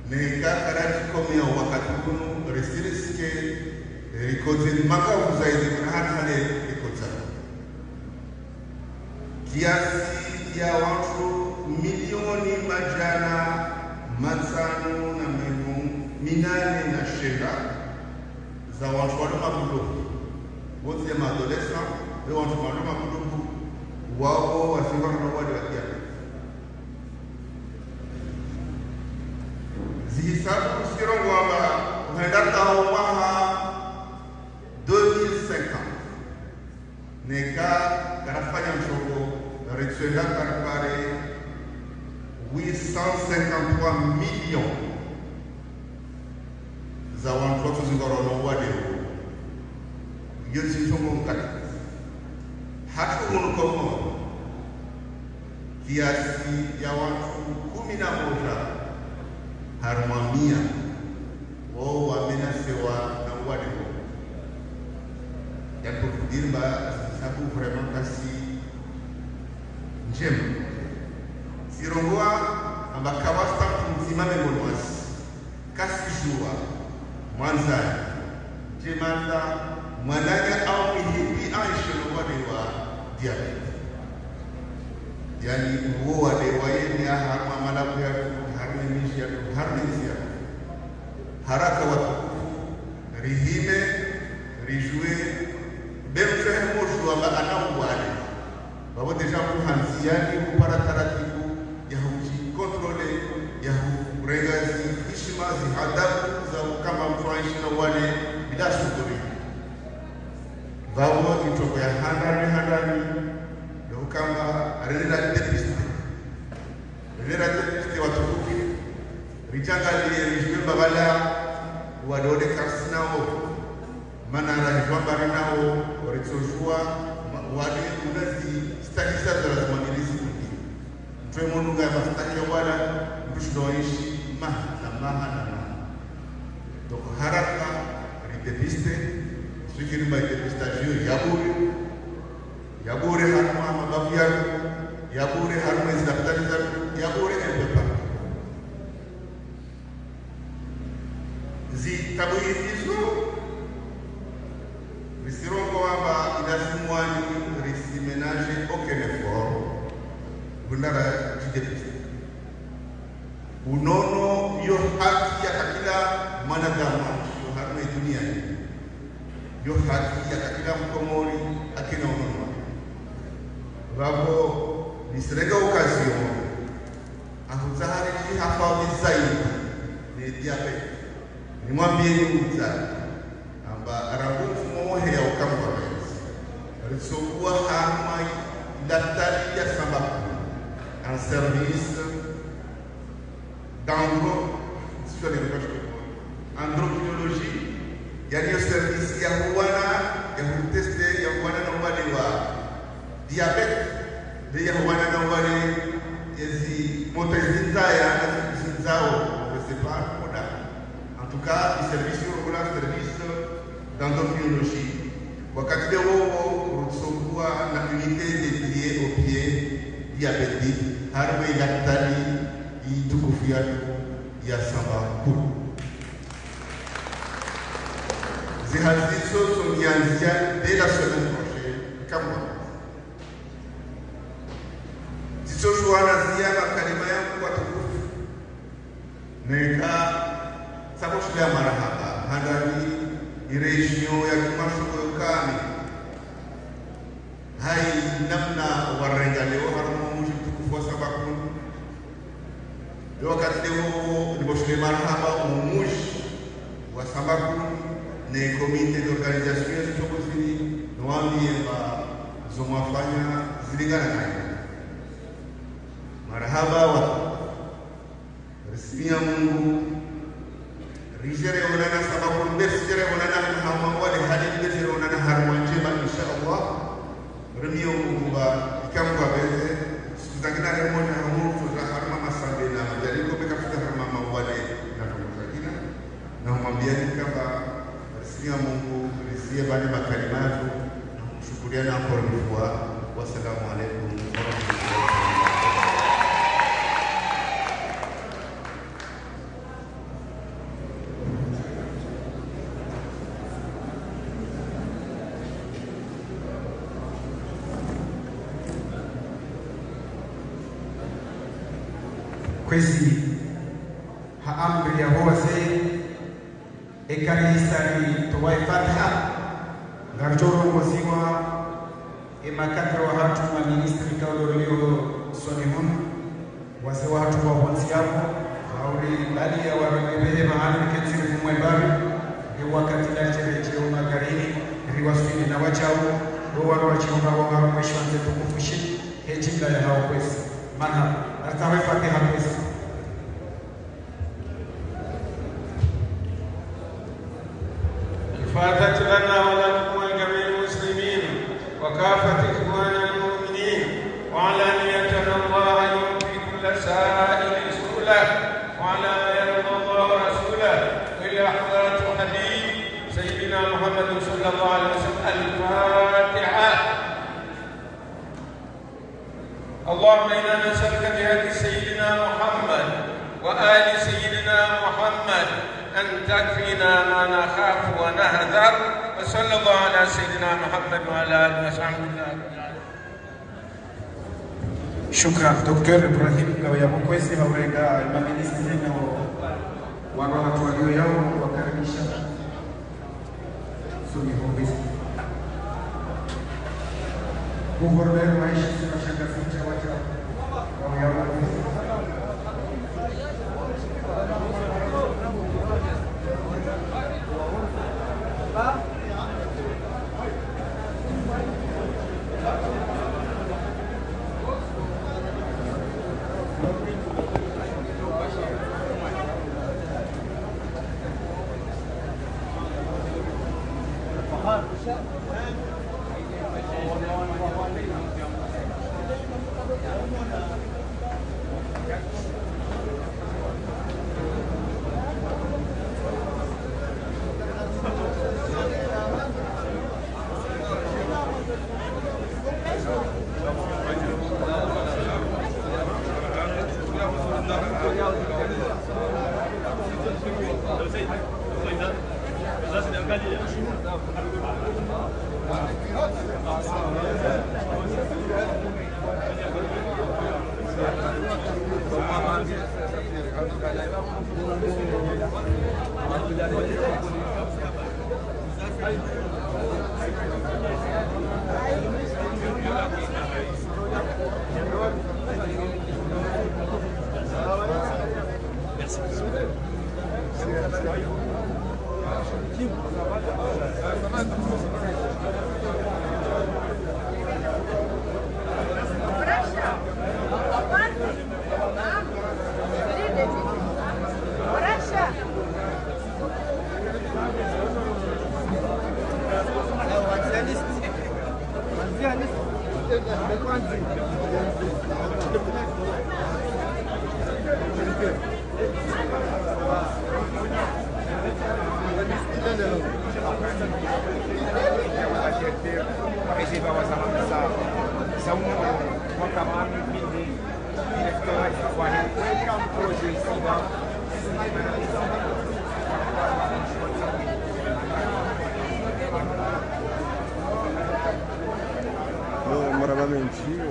neka karati komea wakati kunu resiriske rikote maka uzaidi kuna hale rikota. Kiasi ya watu milioni majana matano na minane na shenda za watu waloma bulugu wote ya maadolesa we watu waloma bulugu wao wasiwara na wale wa diabeti. Zihisabu sikirongo wamba uhendata waha 2050 neka karafanya mchoko retsuenda karapare 853 millions za watu watu zingorono wadeo yote tongo mkati hatu unukomo kiasi ya watu 11 harumamia wao wamenasewa na wadeo ya kudirba sababu vraiment kasi njema sirongoa ambakawa stamp mzima memonoasi kasi jua Mwanza jemanda mwananya au mihipi aisha wa diabete yani uo wa dewa yene harma malaku ya harma mishi ya harma nisia haraka watukufu rihime rijue bemfehe mojua ba anauwale babo deja kuhanziani kupara taratibu ya huji kontrole ya uregazi heshima zihadabu za kama mfaishi na wale bila shughuli vao itoko ya handani ndio kama rela depiste watukufu rijangalie rijue babala wadode karsinao mana rajwamba rinao waritzojua wale unazi stakisa za lazimangilizi kundi mtwe mununga ya mastaki wala mtushidoishi maha donc haraka ridepiste sikiri ma depistage yabure harma mabavu yako yabure harma daftari zako yabure mpepa zitabuhizo risirongo aba inasimwani risimenage aucun effort bundara jidepiste unono yo haki ya kila mwanadamu yo harma dunia yo haki ya kila mkomori akina unono babo nisrega occasion ahuzahari ni hapa zaidi ni diabete ni mwambie ni mzali amba arabu mohe ya ukamwa risokuwa harma daftari ya sababu en service androkinologie yani service ya huwana ya teste ya huwana na wale wa diabete de ya huwana na wale yezi motezinzaya na zinzao je sais pas moda en tout cas le service regular service d'endocrinologie wakati de wao rutsokua na unité dédiée au pied diabétique harwe daktari itukufu ya samba kuu zihazizo zongianzia dès la semaine prochaine kama zizojuana ziana kalima yangu watukufu neka saboshia marahaba handani irejion ya kimashuko yokani hai namna warenga leo harmo muji tukufu wa samba kuu wakati leo niboshule marhaba umushi wa sababu ne comité d'organisation ya chokosini nwambie ba zomafanya zilingana nayo marhaba wa rismia Mungu rijere onana sababu mbesere onana hama wale hali mbesere onana harma njema insha Allah remio Mungu ba ikamwa beze sikuzangina leo mmoja hamu tuza harma masambe na majaliko bekafika harma mawale na tukakina na mwambieni kama rismia Mungu risie bali makalimatu na kushukuriana kwa mfua wasalamu alaykum wa rahmatullahi. kwezi haamri ya hose ekarisari towae fatiha ngarjoro moziwa emakadro hatu ma ministri kaulolio sonihun wase watu wa honsi yako hauri bali ya waremebehe mahali ketsiri kumwebabi ni wakati la chereche umagarini riwaswini na wachao dowa wachiunga wa haru meshwanze tukufushi hejimla ya hao kwezi marhaba artawe fatiha kwezi لنا ولكم ولجميع المسلمين وكافة إخواننا المؤمنين، وعلانيتنا الله يعطي كل سائل سؤله، وعلى ما يرضى الله ورسوله، وإلى حضرة الحبيب سيدنا محمد صلى الله عليه وسلم. الفاتحة. اللهم إنا نسألك بهدي سيدنا محمد وآل سيدنا محمد أن تكفينا ما نخاف ونهذر، وصلى الله على سيدنا محمد وعلى آله وصحبه أجمعين. Shukran Dr. Ibrahim Gawaya Mukwezi hawega maministri na watu walio yao wakaribisha suni hobisi kuhormera maisha sina shaka ficha wacha Gawaya Mukwezi.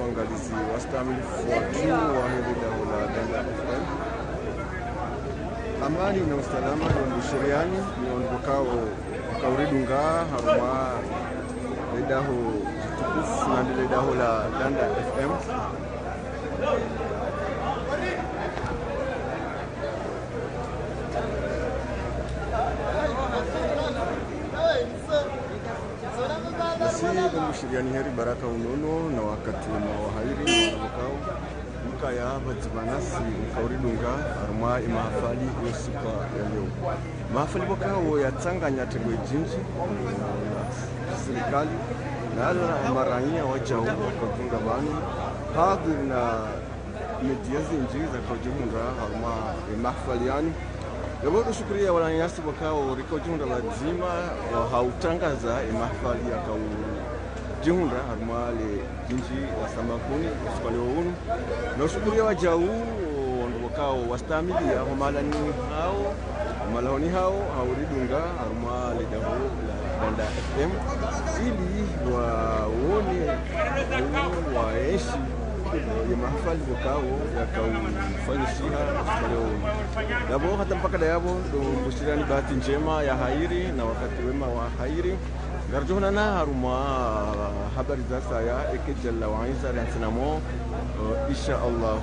Waangalizi wastamilifu wa hili dau la Danda FM. Amani na usalama ni sheriani ni ondokao kauridunga haruma ledaho tukufu na ledaho la Danda FM. Shiriani heri baraka unono na wakati wa hairi wakao mkaya bajibanasi mkauridunga arma imahafali yosuka ya leo mahafali wakao yatanganya tegwe jinji serikali na ala marania wajao wakajunga bani hadhi na media zinji za kujunga arma imahafali yani Yabo shukria wala nyasi wakao rikojunda lazima hautangaza imahafali ya kau jihunda harumale jinji wa samakuni usukale unu na ushukuria wajau wakao wastamili ya humalani hao malahoni hao hauridunga harumale daho la Danda FM ili waone waeshi ya mahafali wakao yakaufanyishiha usukale unu yabo hata mpaka dayabo mbushirani bahati njema ya hairi na wakati wema wa hairi Garjohna na haruma habari za saya ekejalla wa Isa dan sinamo insha Allah.